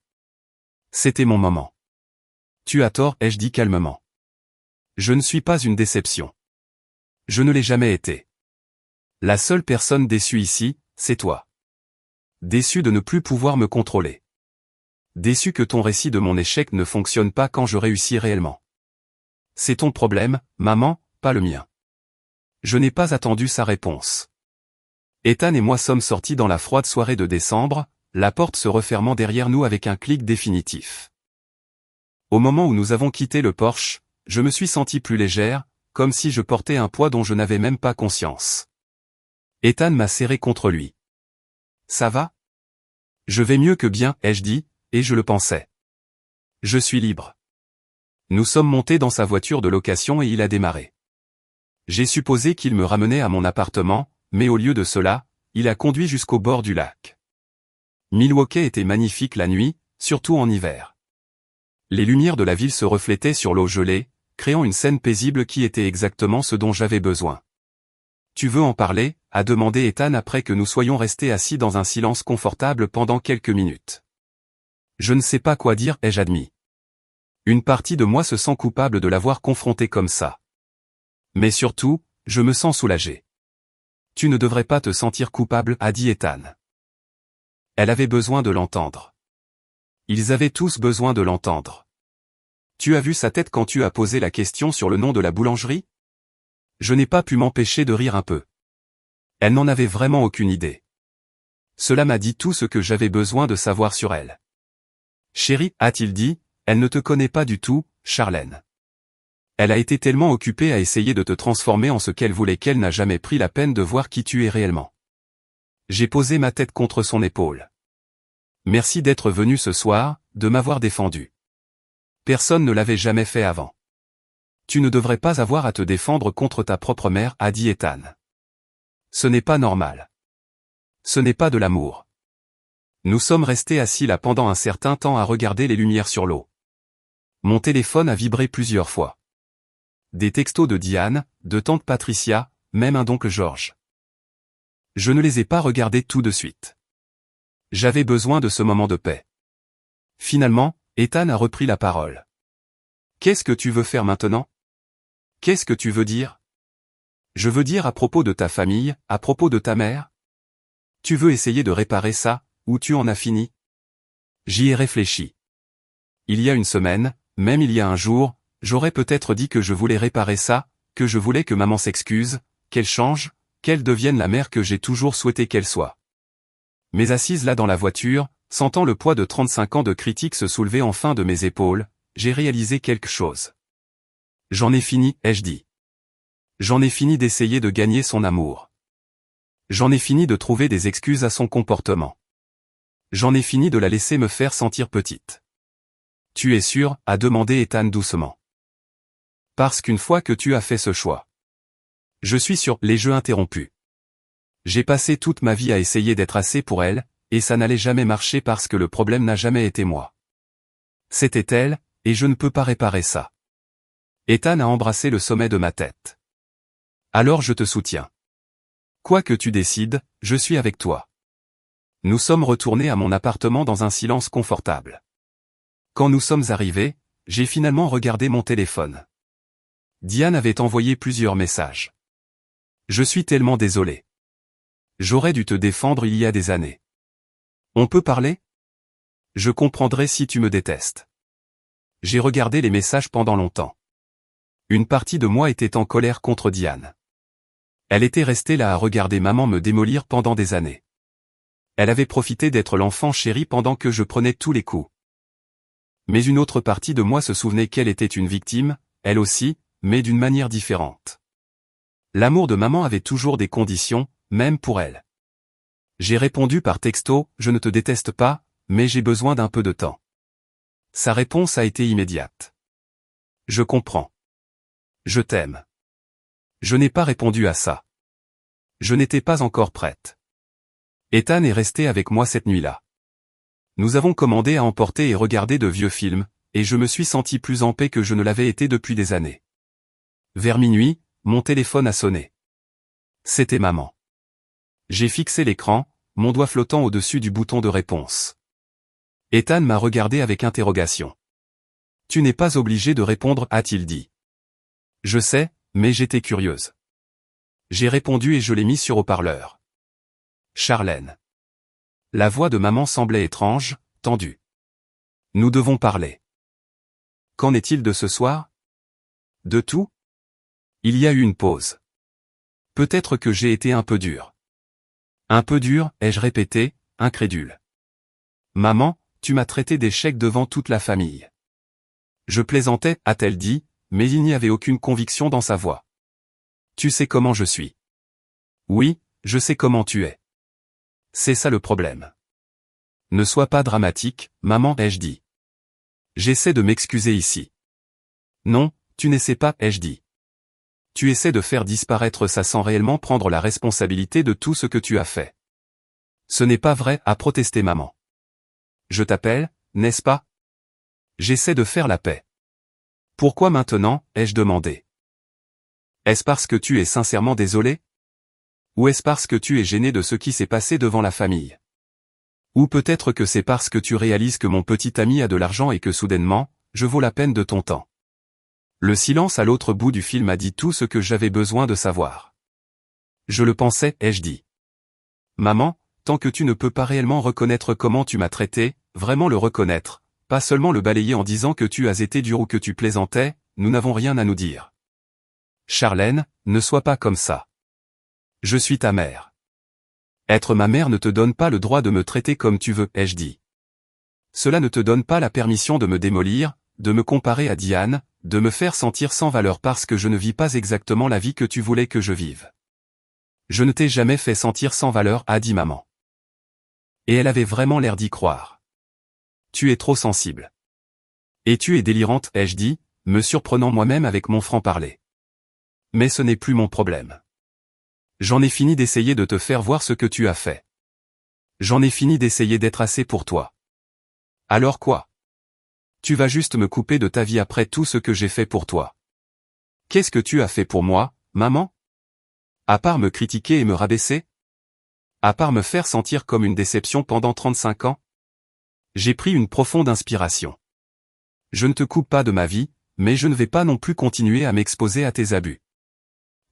C'était mon moment. Tu as tort, ai-je dit calmement. Je ne suis pas une déception. Je ne l'ai jamais été. La seule personne déçue ici, c'est toi. Déçu de ne plus pouvoir me contrôler. Déçu que ton récit de mon échec ne fonctionne pas quand je réussis réellement. C'est ton problème, maman, pas le mien. Je n'ai pas attendu sa réponse. Ethan et moi sommes sortis dans la froide soirée de décembre, la porte se refermant derrière nous avec un clic définitif. Au moment où nous avons quitté le Porsche, je me suis sentie plus légère, comme si je portais un poids dont je n'avais même pas conscience. Ethan m'a serré contre lui. Ça va? Je vais mieux que bien, ai-je dit, et je le pensais. Je suis libre. Nous sommes montés dans sa voiture de location et il a démarré. J'ai supposé qu'il me ramenait à mon appartement, mais au lieu de cela, il a conduit jusqu'au bord du lac. Milwaukee était magnifique la nuit, surtout en hiver. Les lumières de la ville se reflétaient sur l'eau gelée, créant une scène paisible qui était exactement ce dont j'avais besoin. Tu veux en parler? A demandé Ethan après que nous soyons restés assis dans un silence confortable pendant quelques minutes. Je ne sais pas quoi dire, ai-je admis. Une partie de moi se sent coupable de l'avoir confronté comme ça. Mais surtout, je me sens soulagé. Tu ne devrais pas te sentir coupable, a dit Ethan. Elle avait besoin de l'entendre. Ils avaient tous besoin de l'entendre. Tu as vu sa tête quand tu as posé la question sur le nom de la boulangerie? Je n'ai pas pu m'empêcher de rire un peu. Elle n'en avait vraiment aucune idée. Cela m'a dit tout ce que j'avais besoin de savoir sur elle. Chérie, a-t-il dit, elle ne te connaît pas du tout, Charlène. Elle a été tellement occupée à essayer de te transformer en ce qu'elle voulait qu'elle n'a jamais pris la peine de voir qui tu es réellement. J'ai posé ma tête contre son épaule. Merci d'être venu ce soir, de m'avoir défendu. Personne ne l'avait jamais fait avant. Tu ne devrais pas avoir à te défendre contre ta propre mère, a dit Ethan. Ce n'est pas normal. Ce n'est pas de l'amour. Nous sommes restés assis là pendant un certain temps à regarder les lumières sur l'eau. Mon téléphone a vibré plusieurs fois. Des textos de Diane, de tante Patricia, même un d'oncle Georges. Je ne les ai pas regardés tout de suite. J'avais besoin de ce moment de paix. Finalement, Ethan a repris la parole. Qu'est-ce que tu veux faire maintenant? Qu'est-ce que tu veux dire? Je veux dire à propos de ta famille, à propos de ta mère? Tu veux essayer de réparer ça, ou tu en as fini? J'y ai réfléchi. Il y a une semaine, même il y a un jour, j'aurais peut-être dit que je voulais réparer ça, que je voulais que maman s'excuse, qu'elle change, qu'elle devienne la mère que j'ai toujours souhaité qu'elle soit. Mais assise là dans la voiture, sentant le poids de 35 ans de critiques se soulever enfin de mes épaules, j'ai réalisé quelque chose. J'en ai fini, ai-je dit. J'en ai fini d'essayer de gagner son amour. J'en ai fini de trouver des excuses à son comportement. J'en ai fini de la laisser me faire sentir petite. Tu es sûr? A demandé Ethan doucement. Parce qu'une fois que tu as fait ce choix. Je suis sur les jeux interrompus. J'ai passé toute ma vie à essayer d'être assez pour elle, et ça n'allait jamais marcher parce que le problème n'a jamais été moi. C'était elle, et je ne peux pas réparer ça. Ethan a embrassé le sommet de ma tête. Alors je te soutiens. Quoi que tu décides, je suis avec toi. Nous sommes retournés à mon appartement dans un silence confortable. Quand nous sommes arrivés, j'ai finalement regardé mon téléphone. Diane avait envoyé plusieurs messages. Je suis tellement désolé. J'aurais dû te défendre il y a des années. On peut parler? Je comprendrai si tu me détestes. J'ai regardé les messages pendant longtemps. Une partie de moi était en colère contre Diane. Elle était restée là à regarder maman me démolir pendant des années. Elle avait profité d'être l'enfant chéri pendant que je prenais tous les coups. Mais une autre partie de moi se souvenait qu'elle était une victime, elle aussi, mais d'une manière différente. L'amour de maman avait toujours des conditions, même pour elle. J'ai répondu par texto, je ne te déteste pas, mais j'ai besoin d'un peu de temps. Sa réponse a été immédiate. Je comprends. Je t'aime. Je n'ai pas répondu à ça. Je n'étais pas encore prête. Ethan est resté avec moi cette nuit-là. Nous avons commandé à emporter et regardé de vieux films, et je me suis senti plus en paix que je ne l'avais été depuis des années. Vers minuit, mon téléphone a sonné. C'était maman. J'ai fixé l'écran, mon doigt flottant au-dessus du bouton de réponse. Ethan m'a regardé avec interrogation. Tu n'es pas obligé de répondre, a-t-il dit. Je sais, mais j'étais curieuse. J'ai répondu et je l'ai mis sur haut-parleur. Charlène. La voix de maman semblait étrange, tendue. Nous devons parler. Qu'en est-il de ce soir? De tout? Il y a eu une pause. Peut-être que j'ai été un peu dur. Un peu dur, ai-je répété, incrédule. Maman, tu m'as traité d'échec devant toute la famille. Je plaisantais, a-t-elle dit, mais il n'y avait aucune conviction dans sa voix. Tu sais comment je suis. Oui, je sais comment tu es. C'est ça le problème. Ne sois pas dramatique, maman, ai-je dit. J'essaie de m'excuser ici. Non, tu n'essaies pas, ai-je dit. Tu essaies de faire disparaître ça sans réellement prendre la responsabilité de tout ce que tu as fait. Ce n'est pas vrai, a protesté maman. Je t'appelle, n'est-ce pas? J'essaie de faire la paix. Pourquoi maintenant, ai-je demandé? Est-ce parce que tu es sincèrement désolé? Ou est-ce parce que tu es gêné de ce qui s'est passé devant la famille? Ou peut-être que c'est parce que tu réalises que mon petit ami a de l'argent et que soudainement, je vaux la peine de ton temps. Le silence à l'autre bout du fil m'a dit tout ce que j'avais besoin de savoir. Je le pensais, ai-je dit. Maman, tant que tu ne peux pas réellement reconnaître comment tu m'as traité, vraiment le reconnaître, pas seulement le balayer en disant que tu as été dur ou que tu plaisantais, nous n'avons rien à nous dire. Charlène, ne sois pas comme ça. Je suis ta mère. Être ma mère ne te donne pas le droit de me traiter comme tu veux, ai-je dit. Cela ne te donne pas la permission de me démolir, de me comparer à Diane, de me faire sentir sans valeur parce que je ne vis pas exactement la vie que tu voulais que je vive. Je ne t'ai jamais fait sentir sans valeur, a dit maman. Et elle avait vraiment l'air d'y croire. Tu es trop sensible. Et tu es délirante, ai-je dit, me surprenant moi-même avec mon franc-parler. Mais ce n'est plus mon problème. J'en ai fini d'essayer de te faire voir ce que tu as fait. J'en ai fini d'essayer d'être assez pour toi. Alors quoi? Tu vas juste me couper de ta vie après tout ce que j'ai fait pour toi. Qu'est-ce que tu as fait pour moi, maman? À part me critiquer et me rabaisser? À part me faire sentir comme une déception pendant 35 ans? J'ai pris une profonde inspiration. Je ne te coupe pas de ma vie, mais je ne vais pas non plus continuer à m'exposer à tes abus.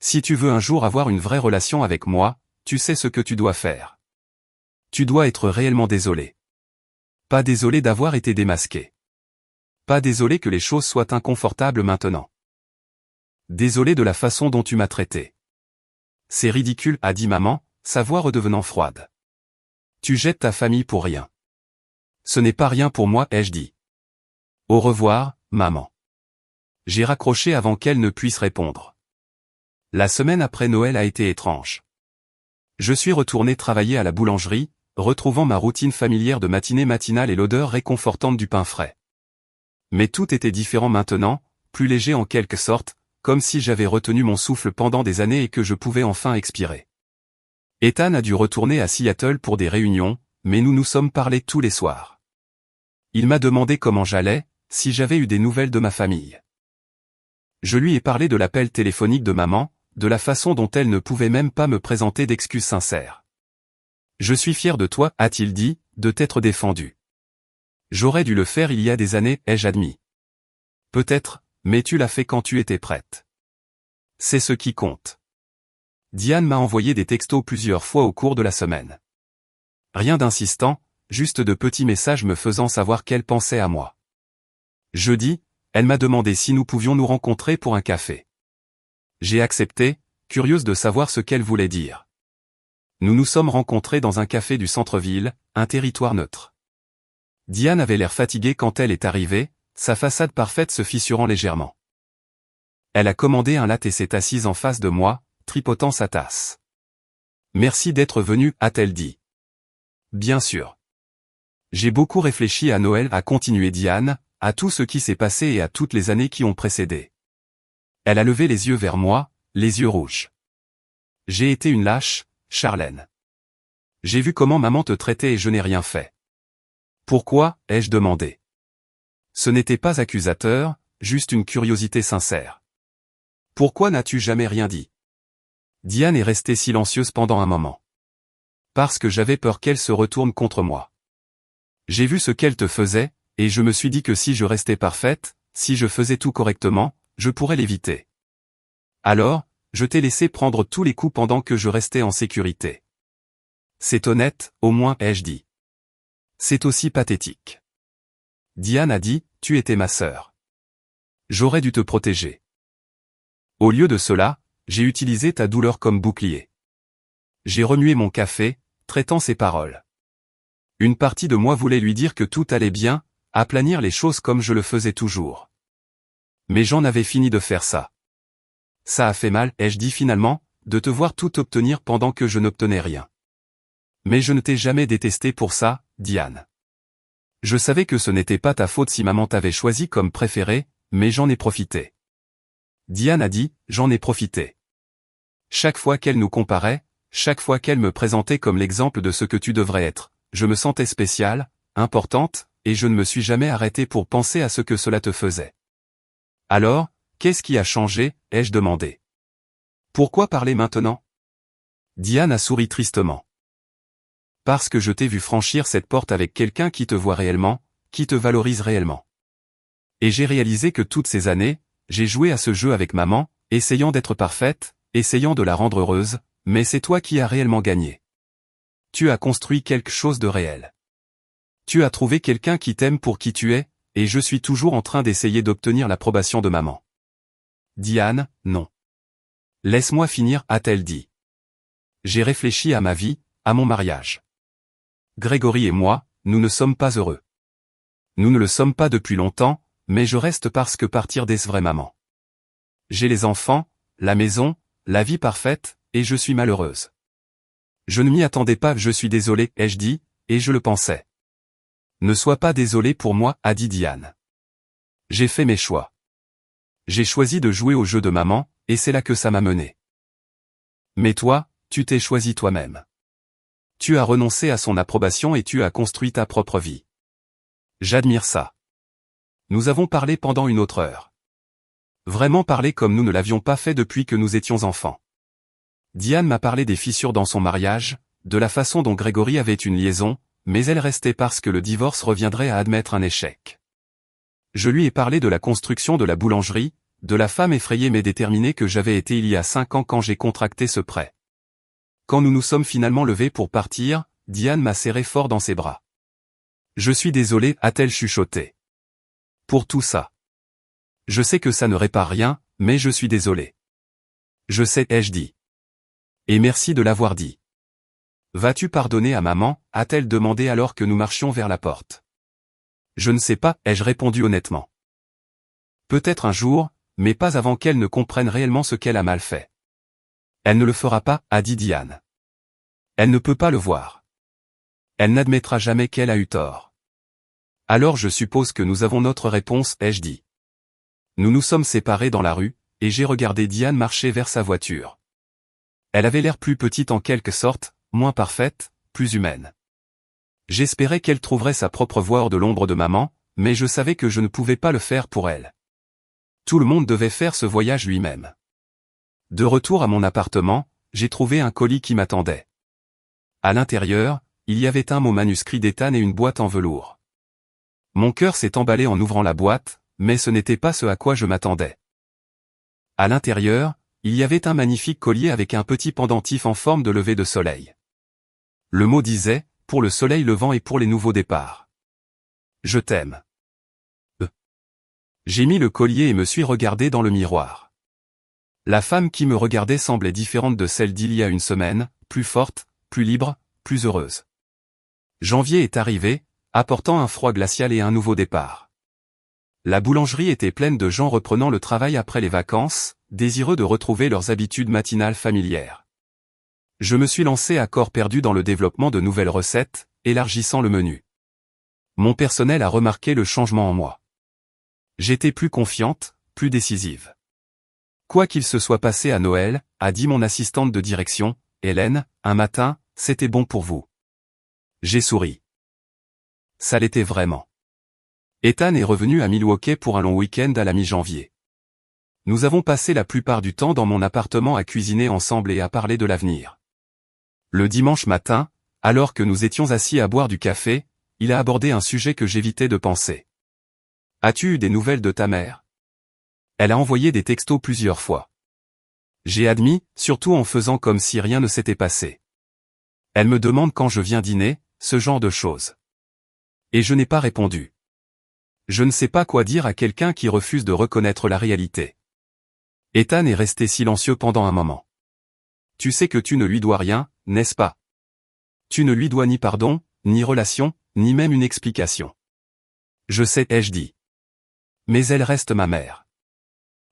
Si tu veux un jour avoir une vraie relation avec moi, tu sais ce que tu dois faire. Tu dois être réellement désolé. Pas désolé d'avoir été démasqué. Pas désolé que les choses soient inconfortables maintenant. Désolé de la façon dont tu m'as traité. C'est ridicule, a dit maman, sa voix redevenant froide. Tu jettes ta famille pour rien. Ce n'est pas rien pour moi, ai-je dit. Au revoir, maman. J'ai raccroché avant qu'elle ne puisse répondre. La semaine après Noël a été étrange. Je suis retourné travailler à la boulangerie, retrouvant ma routine familière de matinée matinale et l'odeur réconfortante du pain frais. Mais tout était différent maintenant, plus léger en quelque sorte, comme si j'avais retenu mon souffle pendant des années et que je pouvais enfin expirer. Ethan a dû retourner à Seattle pour des réunions, mais nous nous sommes parlé tous les soirs. Il m'a demandé comment j'allais, si j'avais eu des nouvelles de ma famille. Je lui ai parlé de l'appel téléphonique de maman, de la façon dont elle ne pouvait même pas me présenter d'excuses sincères. Je suis fier de toi, a-t-il dit, de t'être défendu. J'aurais dû le faire il y a des années, ai-je admis. Peut-être, mais tu l'as fait quand tu étais prête. C'est ce qui compte. Diane m'a envoyé des textos plusieurs fois au cours de la semaine. Rien d'insistant, juste de petits messages me faisant savoir qu'elle pensait à moi. Jeudi, elle m'a demandé si nous pouvions nous rencontrer pour un café. J'ai accepté, curieuse de savoir ce qu'elle voulait dire. Nous nous sommes rencontrés dans un café du centre-ville, un territoire neutre. Diane avait l'air fatiguée quand elle est arrivée, sa façade parfaite se fissurant légèrement. Elle a commandé un latte et s'est assise en face de moi, tripotant sa tasse. Merci d'être venue, a-t-elle dit. Bien sûr. J'ai beaucoup réfléchi à Noël, a continué Diane, à tout ce qui s'est passé et à toutes les années qui ont précédé. Elle a levé les yeux vers moi, les yeux rouges. J'ai été une lâche, Charlène. J'ai vu comment maman te traitait et je n'ai rien fait. Pourquoi, ai-je demandé. Ce n'était pas accusateur, juste une curiosité sincère. Pourquoi n'as-tu jamais rien dit? Diane est restée silencieuse pendant un moment. Parce que j'avais peur qu'elle se retourne contre moi. J'ai vu ce qu'elle te faisait, et je me suis dit que si je restais parfaite, si je faisais tout correctement, je pourrais l'éviter. Alors, je t'ai laissé prendre tous les coups pendant que je restais en sécurité. C'est honnête, au moins, ai-je dit. C'est aussi pathétique. Diane a dit, tu étais ma sœur. J'aurais dû te protéger. Au lieu de cela, j'ai utilisé ta douleur comme bouclier. J'ai remué mon café, traitant ses paroles. Une partie de moi voulait lui dire que tout allait bien, aplanir les choses comme je le faisais toujours. Mais j'en avais fini de faire ça. Ça a fait mal, ai-je dit finalement, de te voir tout obtenir pendant que je n'obtenais rien. Mais je ne t'ai jamais détesté pour ça, Diane. Je savais que ce n'était pas ta faute si maman t'avait choisi comme préféré, mais j'en ai profité. Diane a dit, j'en ai profité. Chaque fois qu'elle nous comparait, chaque fois qu'elle me présentait comme l'exemple de ce que tu devrais être, je me sentais spéciale, importante, et je ne me suis jamais arrêté pour penser à ce que cela te faisait. Alors, qu'est-ce qui a changé, ai-je demandé. Pourquoi parler maintenant? Diane a souri tristement. Parce que je t'ai vu franchir cette porte avec quelqu'un qui te voit réellement, qui te valorise réellement. Et j'ai réalisé que toutes ces années, j'ai joué à ce jeu avec maman, essayant d'être parfaite, essayant de la rendre heureuse, mais c'est toi qui as réellement gagné. Tu as construit quelque chose de réel. Tu as trouvé quelqu'un qui t'aime pour qui tu es, et je suis toujours en train d'essayer d'obtenir l'approbation de maman. Diane, non. Laisse-moi finir, a-t-elle dit. J'ai réfléchi à ma vie, à mon mariage. Grégory et moi, nous ne sommes pas heureux. Nous ne le sommes pas depuis longtemps, mais je reste parce que partir déçoit vrai maman. J'ai les enfants, la maison, la vie parfaite, et je suis malheureuse. Je ne m'y attendais pas, je suis désolé, ai-je dit, et je le pensais. Ne sois pas désolé pour moi, a dit Diane. J'ai fait mes choix. J'ai choisi de jouer au jeu de maman, et c'est là que ça m'a mené. Mais toi, tu t'es choisi toi-même. Tu as renoncé à son approbation et tu as construit ta propre vie. J'admire ça. Nous avons parlé pendant une autre heure. Vraiment parlé comme nous ne l'avions pas fait depuis que nous étions enfants. Diane m'a parlé des fissures dans son mariage, de la façon dont Grégory avait une liaison, mais elle restait parce que le divorce reviendrait à admettre un échec. Je lui ai parlé de la construction de la boulangerie, de la femme effrayée mais déterminée que j'avais été il y a 5 ans quand j'ai contracté ce prêt. Quand nous nous sommes finalement levés pour partir, Diane m'a serré fort dans ses bras. Je suis désolée, a-t-elle chuchoté. Pour tout ça. Je sais que ça ne répare rien, mais je suis désolée. Je sais, ai-je dit. Et merci de l'avoir dit. Vas-tu pardonner à maman, a-t-elle demandé alors que nous marchions vers la porte. Je ne sais pas, ai-je répondu honnêtement. Peut-être un jour, mais pas avant qu'elle ne comprenne réellement ce qu'elle a mal fait. Elle ne le fera pas, a dit Diane. Elle ne peut pas le voir. Elle n'admettra jamais qu'elle a eu tort. Alors je suppose que nous avons notre réponse, ai-je dit. Nous nous sommes séparés dans la rue, et j'ai regardé Diane marcher vers sa voiture. Elle avait l'air plus petite en quelque sorte, moins parfaite, plus humaine. J'espérais qu'elle trouverait sa propre voie hors de l'ombre de maman, mais je savais que je ne pouvais pas le faire pour elle. Tout le monde devait faire ce voyage lui-même. De retour à mon appartement, j'ai trouvé un colis qui m'attendait. À l'intérieur, il y avait un mot manuscrit d'Ethan et une boîte en velours. Mon cœur s'est emballé en ouvrant la boîte, mais ce n'était pas ce à quoi je m'attendais. À l'intérieur, il y avait un magnifique collier avec un petit pendentif en forme de lever de soleil. Le mot disait, pour le soleil levant et pour les nouveaux départs. Je t'aime. J'ai mis le collier et me suis regardé dans le miroir. La femme qui me regardait semblait différente de celle d'il y a une semaine, plus forte, plus libre, plus heureuse. Janvier est arrivé, apportant un froid glacial et un nouveau départ. La boulangerie était pleine de gens reprenant le travail après les vacances, désireux de retrouver leurs habitudes matinales familières. Je me suis lancé à corps perdu dans le développement de nouvelles recettes, élargissant le menu. Mon personnel a remarqué le changement en moi. J'étais plus confiante, plus décisive. Quoi qu'il se soit passé à Noël, a dit mon assistante de direction, Hélène, un matin, c'était bon pour vous. J'ai souri. Ça l'était vraiment. Ethan est revenu à Milwaukee pour un long week-end à la mi-janvier. Nous avons passé la plupart du temps dans mon appartement à cuisiner ensemble et à parler de l'avenir. Le dimanche matin, alors que nous étions assis à boire du café, il a abordé un sujet que j'évitais de penser. As-tu eu des nouvelles de ta mère? Elle a envoyé des textos plusieurs fois. J'ai admis, surtout en faisant comme si rien ne s'était passé. Elle me demande quand je viens dîner, ce genre de choses. Et je n'ai pas répondu. Je ne sais pas quoi dire à quelqu'un qui refuse de reconnaître la réalité. Ethan est resté silencieux pendant un moment. Tu sais que tu ne lui dois rien, n'est-ce pas? Tu ne lui dois ni pardon, ni relation, ni même une explication. Je sais, ai-je dit. Mais elle reste ma mère.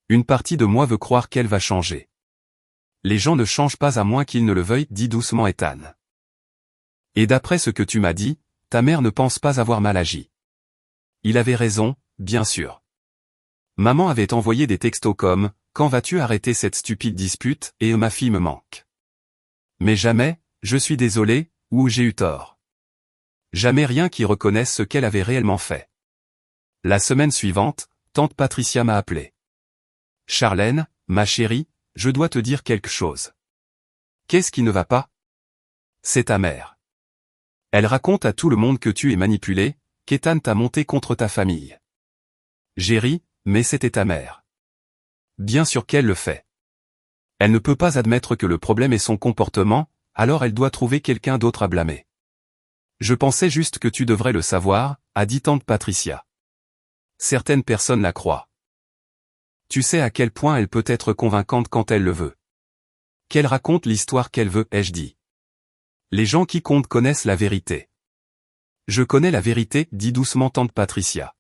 Une partie de moi veut croire qu'elle va changer. Les gens ne changent pas à moins qu'ils ne le veuillent, dit doucement Ethan. Et d'après ce que tu m'as dit, ta mère ne pense pas avoir mal agi. Il avait raison, bien sûr. Maman avait envoyé des textos comme « Quand vas-tu arrêter cette stupide dispute et ma fille me manque ?» Mais jamais « Je suis désolé » ou « J'ai eu tort ». Jamais rien qui reconnaisse ce qu'elle avait réellement fait. La semaine suivante, tante Patricia m'a appelé. « Charlène, ma chérie, je dois te dire quelque chose. » « Qu'est-ce qui ne va pas ? » ?»« C'est ta mère. Elle raconte à tout le monde que tu es manipulé, qu'Ethan t'a monté contre ta famille. » J'ai ri, mais c'était ta mère. Bien sûr qu'elle le fait. Elle ne peut pas admettre que le problème est son comportement, alors elle doit trouver quelqu'un d'autre à blâmer. Je pensais juste que tu devrais le savoir, a dit tante Patricia. Certaines personnes la croient. Tu sais à quel point elle peut être convaincante quand elle le veut. Qu'elle raconte l'histoire qu'elle veut, ai-je dit. Les gens qui comptent connaissent la vérité. Je connais la vérité, dit doucement tante Patricia.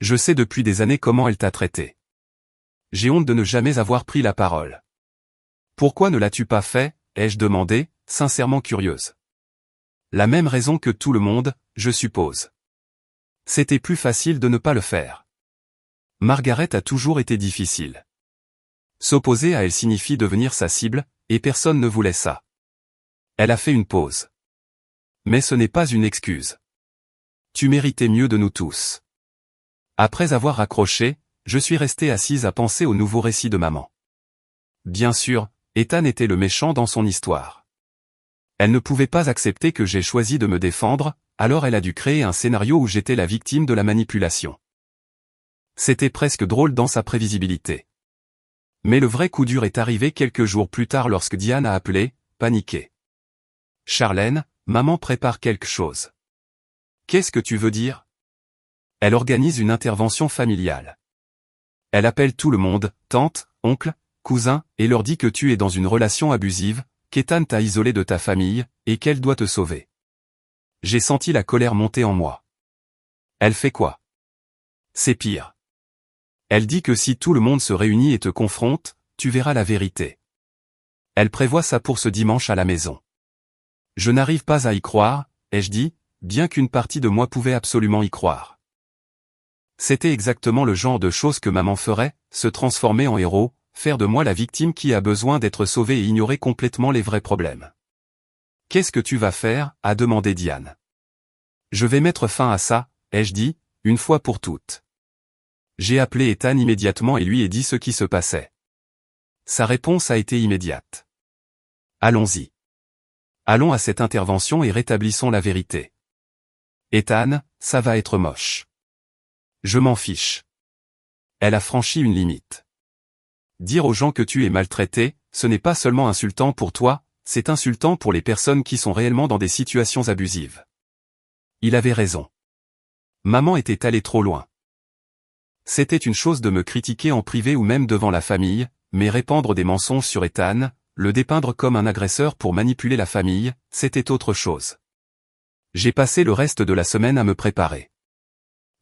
Je sais depuis des années comment elle t'a traité. J'ai honte de ne jamais avoir pris la parole. Pourquoi ne l'as-tu pas fait, ai-je demandé, sincèrement curieuse. La même raison que tout le monde, je suppose. C'était plus facile de ne pas le faire. Margaret a toujours été difficile. S'opposer à elle signifie devenir sa cible, et personne ne voulait ça. Elle a fait une pause. Mais ce n'est pas une excuse. Tu méritais mieux de nous tous. Après avoir raccroché, je suis restée assise à penser au nouveau récit de maman. Bien sûr, Ethan était le méchant dans son histoire. Elle ne pouvait pas accepter que j'ai choisi de me défendre, alors elle a dû créer un scénario où j'étais la victime de la manipulation. C'était presque drôle dans sa prévisibilité. Mais le vrai coup dur est arrivé quelques jours plus tard lorsque Diane a appelé, paniquée. « Charlène, maman prépare quelque chose. » « Qu'est-ce que tu veux dire ? » Elle organise une intervention familiale. Elle appelle tout le monde, tante, oncle, cousin, et leur dit que tu es dans une relation abusive, qu'Ethan t'a isolé de ta famille, et qu'elle doit te sauver. J'ai senti la colère monter en moi. Elle fait quoi ? C'est pire. Elle dit que si tout le monde se réunit et te confronte, tu verras la vérité. Elle prévoit ça pour ce dimanche à la maison. Je n'arrive pas à y croire, ai-je dit, bien qu'une partie de moi pouvait absolument y croire. C'était exactement le genre de choses que maman ferait, se transformer en héros, faire de moi la victime qui a besoin d'être sauvée et ignorer complètement les vrais problèmes. « Qu'est-ce que tu vas faire ?» a demandé Diane. « Je vais mettre fin à ça, ai-je dit, une fois pour toutes. » J'ai appelé Ethan immédiatement et lui ai dit ce qui se passait. Sa réponse a été immédiate. « Allons-y. Allons à cette intervention et rétablissons la vérité. » Ethan, ça va être moche. Je m'en fiche. Elle a franchi une limite. Dire aux gens que tu es maltraité, ce n'est pas seulement insultant pour toi, c'est insultant pour les personnes qui sont réellement dans des situations abusives. Il avait raison. Maman était allée trop loin. C'était une chose de me critiquer en privé ou même devant la famille, mais répandre des mensonges sur Ethan, le dépeindre comme un agresseur pour manipuler la famille, c'était autre chose. J'ai passé le reste de la semaine à me préparer.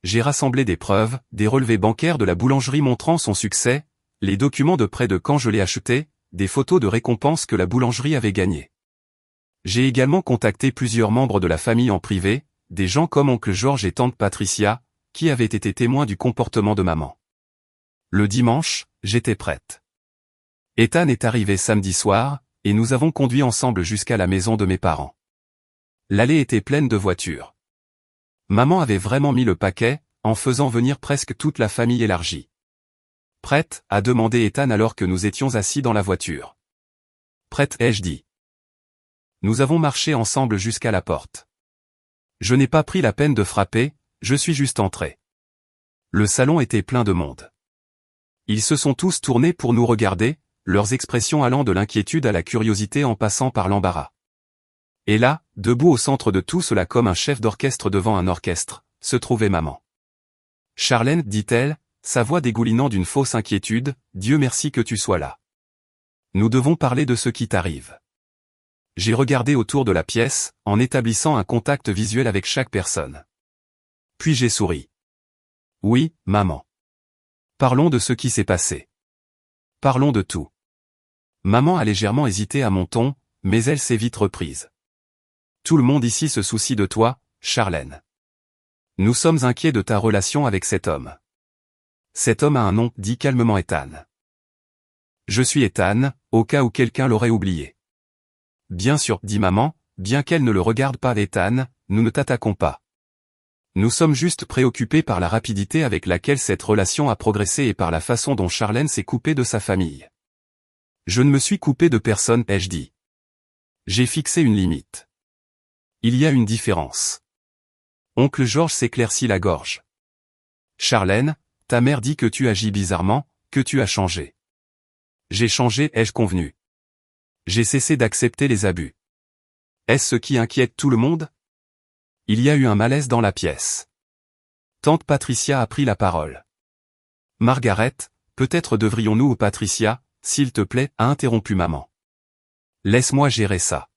J'ai rassemblé des preuves, des relevés bancaires de la boulangerie montrant son succès, les documents de près de quand je l'ai acheté, des photos de récompenses que la boulangerie avait gagnées. J'ai également contacté plusieurs membres de la famille en privé, des gens comme oncle George et tante Patricia, qui avaient été témoins du comportement de maman. Le dimanche, j'étais prête. Ethan est arrivé samedi soir, et nous avons conduit ensemble jusqu'à la maison de mes parents. L'allée était pleine de voitures. Maman avait vraiment mis le paquet, en faisant venir presque toute la famille élargie. « Prête ?» a demandé Ethan alors que nous étions assis dans la voiture. « Prête » ai-je dit. Nous avons marché ensemble jusqu'à la porte. Je n'ai pas pris la peine de frapper, je suis juste entré. Le salon était plein de monde. Ils se sont tous tournés pour nous regarder, leurs expressions allant de l'inquiétude à la curiosité en passant par l'embarras. Et là, debout au centre de tout cela comme un chef d'orchestre devant un orchestre, se trouvait maman. « Charlène, dit-elle, sa voix dégoulinant d'une fausse inquiétude, Dieu merci que tu sois là. Nous devons parler de ce qui t'arrive. » J'ai regardé autour de la pièce, en établissant un contact visuel avec chaque personne. Puis j'ai souri. « Oui, maman. Parlons de ce qui s'est passé. Parlons de tout. » Maman a légèrement hésité à mon ton, mais elle s'est vite reprise. « Tout le monde ici se soucie de toi, Charlène. Nous sommes inquiets de ta relation avec cet homme. Cet homme a un nom, dit calmement Ethan. Je suis Ethan, au cas où quelqu'un l'aurait oublié. Bien sûr, dit maman, bien qu'elle ne le regarde pas Ethan, nous ne t'attaquons pas. Nous sommes juste préoccupés par la rapidité avec laquelle cette relation a progressé et par la façon dont Charlène s'est coupée de sa famille. Je ne me suis coupé de personne, ai-je dit. J'ai fixé une limite. Il y a une différence. Oncle George s'éclaircit la gorge. Charlène, ta mère dit que tu agis bizarrement, que tu as changé. J'ai changé, ai-je convenu. J'ai cessé d'accepter les abus. Est-ce ce qui inquiète tout le monde? Il y a eu un malaise dans la pièce. Tante Patricia a pris la parole. Margaret, peut-être devrions-nous, Patricia, s'il te plaît, a interrompu maman. Laisse-moi gérer ça.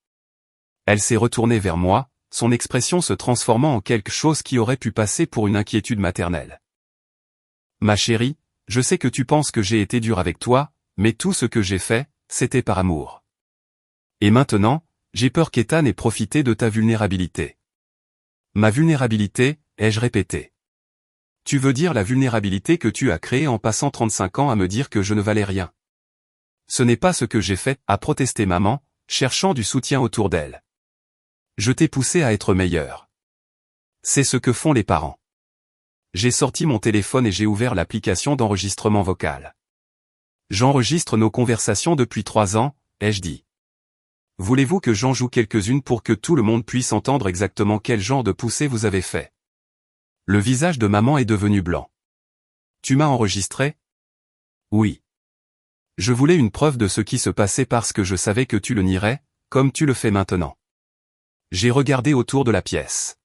Elle s'est retournée vers moi, son expression se transformant en quelque chose qui aurait pu passer pour une inquiétude maternelle. Ma chérie, je sais que tu penses que j'ai été dur avec toi, mais tout ce que j'ai fait, c'était par amour. Et maintenant, j'ai peur qu'Ethan ait profité de ta vulnérabilité. Ma vulnérabilité, ai-je répété. Tu veux dire la vulnérabilité que tu as créée en passant 35 ans à me dire que je ne valais rien. Ce n'est pas ce que j'ai fait, a protesté maman, cherchant du soutien autour d'elle. Je t'ai poussé à être meilleur. C'est ce que font les parents. J'ai sorti mon téléphone et j'ai ouvert l'application d'enregistrement vocal. J'enregistre nos conversations depuis 3 ans, ai-je dit. Voulez-vous que j'en joue quelques-unes pour que tout le monde puisse entendre exactement quel genre de poussée vous avez fait? Le visage de maman est devenu blanc. Tu m'as enregistré? Oui. Je voulais une preuve de ce qui se passait parce que je savais que tu le nierais, comme tu le fais maintenant. J'ai regardé autour de la pièce.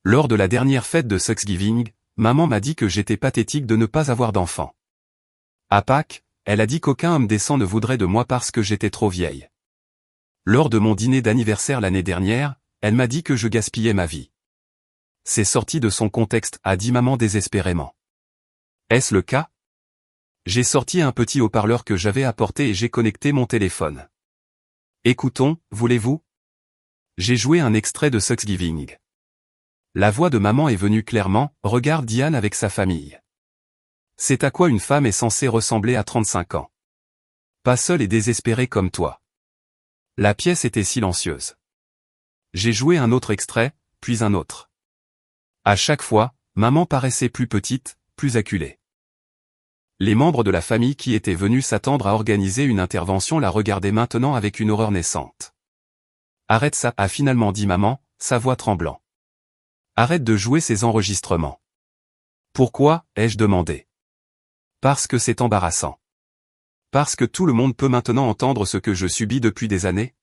Lors de la dernière fête de Thanksgiving, maman m'a dit que j'étais pathétique de ne pas avoir d'enfant. À Pâques, elle a dit qu'aucun homme décent ne voudrait de moi parce que j'étais trop vieille. Lors de mon dîner d'anniversaire l'année dernière, elle m'a dit que je gaspillais ma vie. C'est sorti de son contexte, a dit maman désespérément. Est-ce le cas? J'ai sorti un petit haut-parleur que j'avais apporté et j'ai connecté mon téléphone. Écoutons, voulez-vous? J'ai joué un extrait de Thanksgiving. La voix de maman est venue clairement, regarde Diane avec sa famille. C'est à quoi une femme est censée ressembler à 35 ans. Pas seule et désespérée comme toi. La pièce était silencieuse. J'ai joué un autre extrait, puis un autre. À chaque fois, maman paraissait plus petite, plus acculée. Les membres de la famille qui étaient venus s'attendre à organiser une intervention la regardaient maintenant avec une horreur naissante. Arrête ça, a finalement dit maman, sa voix tremblant. Arrête de jouer ces enregistrements. Pourquoi, ai-je demandé. Parce que c'est embarrassant. Parce que tout le monde peut maintenant entendre ce que je subis depuis des années.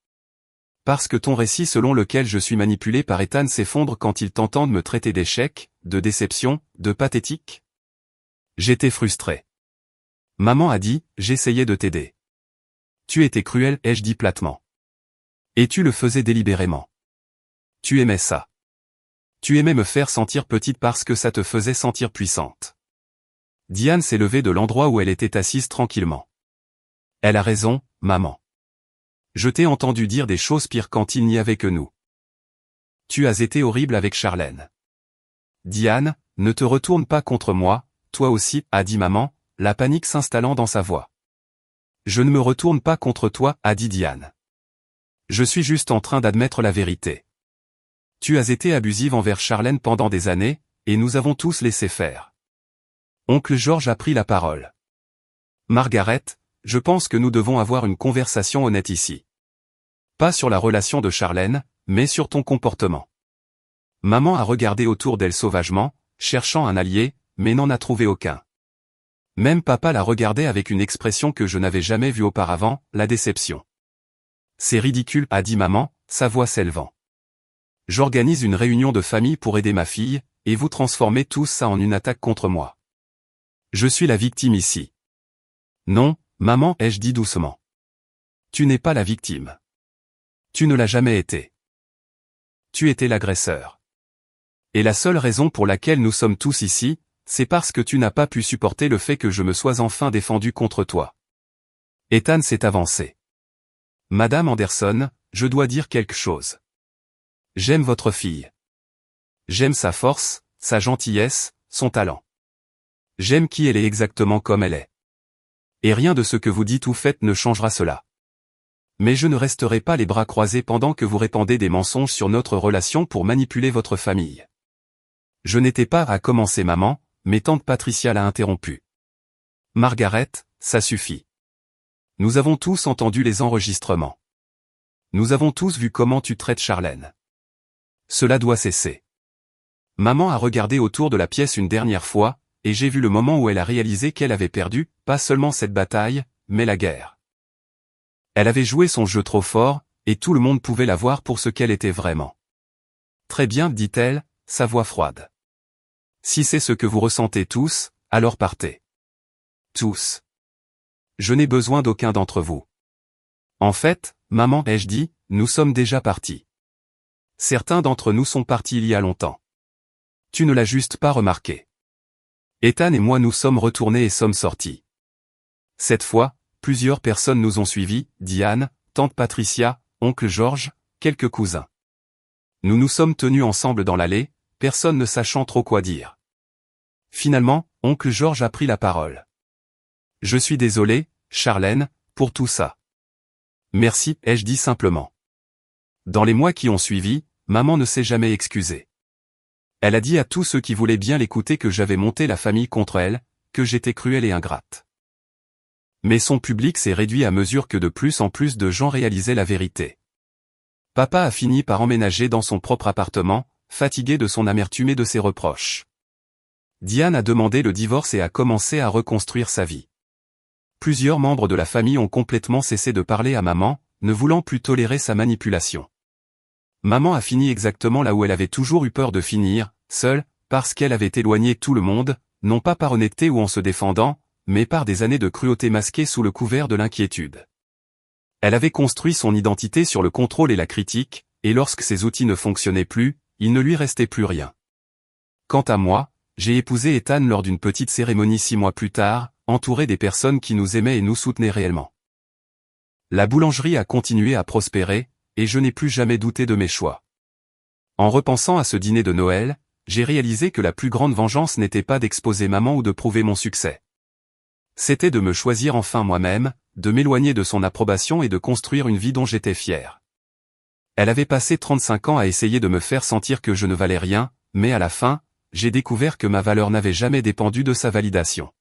Parce que ton récit selon lequel je suis manipulé par Ethan s'effondre quand il t'entend me traiter d'échec, de déception, de pathétique. J'étais frustré. Maman a dit, j'essayais de t'aider. Tu étais cruel, ai-je dit platement. Et tu le faisais délibérément. Tu aimais ça. Tu aimais me faire sentir petite parce que ça te faisait sentir puissante. Diane s'est levée de l'endroit où elle était assise tranquillement. Elle a raison, maman. Je t'ai entendu dire des choses pires quand il n'y avait que nous. Tu as été horrible avec Charlène. Diane, ne te retourne pas contre moi, toi aussi, a dit maman, la panique s'installant dans sa voix. Je ne me retourne pas contre toi, a dit Diane. Je suis juste en train d'admettre la vérité. Tu as été abusive envers Charlène pendant des années, et nous avons tous laissé faire. Oncle George a pris la parole. Margaret, je pense que nous devons avoir une conversation honnête ici. Pas sur la relation de Charlène, mais sur ton comportement. Maman a regardé autour d'elle sauvagement, cherchant un allié, mais n'en a trouvé aucun. Même papa la regardait avec une expression que je n'avais jamais vue auparavant, la déception. C'est ridicule, a dit maman, sa voix s'élevant. J'organise une réunion de famille pour aider ma fille, et vous transformez tout ça en une attaque contre moi. Je suis la victime ici. Non, maman, ai-je dit doucement. Tu n'es pas la victime. Tu ne l'as jamais été. Tu étais l'agresseur. Et la seule raison pour laquelle nous sommes tous ici, c'est parce que tu n'as pas pu supporter le fait que je me sois enfin défendu contre toi. Ethan s'est avancé. Madame Anderson, je dois dire quelque chose. J'aime votre fille. J'aime sa force, sa gentillesse, son talent. J'aime qui elle est exactement comme elle est. Et rien de ce que vous dites ou faites ne changera cela. Mais je ne resterai pas les bras croisés pendant que vous répandez des mensonges sur notre relation pour manipuler votre famille. Je n'étais pas à commencer maman, mais tante Patricia l'a interrompu. Margaret, ça suffit. Nous avons tous entendu les enregistrements. Nous avons tous vu comment tu traites Charlène. Cela doit cesser. Maman a regardé autour de la pièce une dernière fois, et j'ai vu le moment où elle a réalisé qu'elle avait perdu, pas seulement cette bataille, mais la guerre. Elle avait joué son jeu trop fort, et tout le monde pouvait la voir pour ce qu'elle était vraiment. Très bien, dit-elle, sa voix froide. Si c'est ce que vous ressentez tous, alors partez. Tous. Je n'ai besoin d'aucun d'entre vous. En fait, maman, ai-je dit, nous sommes déjà partis. Certains d'entre nous sont partis il y a longtemps. Tu ne l'as juste pas remarqué. Ethan et moi nous sommes retournés et sommes sortis. Cette fois, plusieurs personnes nous ont suivis, Diane, tante Patricia, oncle George, quelques cousins. Nous nous sommes tenus ensemble dans l'allée, personne ne sachant trop quoi dire. Finalement, oncle George a pris la parole. Je suis désolé, Charlène, pour tout ça. Merci, ai-je dit simplement. Dans les mois qui ont suivi, maman ne s'est jamais excusée. Elle a dit à tous ceux qui voulaient bien l'écouter que j'avais monté la famille contre elle, que j'étais cruelle et ingrate. Mais son public s'est réduit à mesure que de plus en plus de gens réalisaient la vérité. Papa a fini par emménager dans son propre appartement, fatigué de son amertume et de ses reproches. Diane a demandé le divorce et a commencé à reconstruire sa vie. Plusieurs membres de la famille ont complètement cessé de parler à maman, ne voulant plus tolérer sa manipulation. Maman a fini exactement là où elle avait toujours eu peur de finir, seule, parce qu'elle avait éloigné tout le monde, non pas par honnêteté ou en se défendant, mais par des années de cruauté masquée sous le couvert de l'inquiétude. Elle avait construit son identité sur le contrôle et la critique, et lorsque ses outils ne fonctionnaient plus, il ne lui restait plus rien. Quant à moi, j'ai épousé Ethan lors d'une petite cérémonie 6 mois plus tard, entouré des personnes qui nous aimaient et nous soutenaient réellement. La boulangerie a continué à prospérer, et je n'ai plus jamais douté de mes choix. En repensant à ce dîner de Noël, j'ai réalisé que la plus grande vengeance n'était pas d'exposer maman ou de prouver mon succès. C'était de me choisir enfin moi-même, de m'éloigner de son approbation et de construire une vie dont j'étais fier. Elle avait passé 35 ans à essayer de me faire sentir que je ne valais rien, mais à la fin, j'ai découvert que ma valeur n'avait jamais dépendu de sa validation.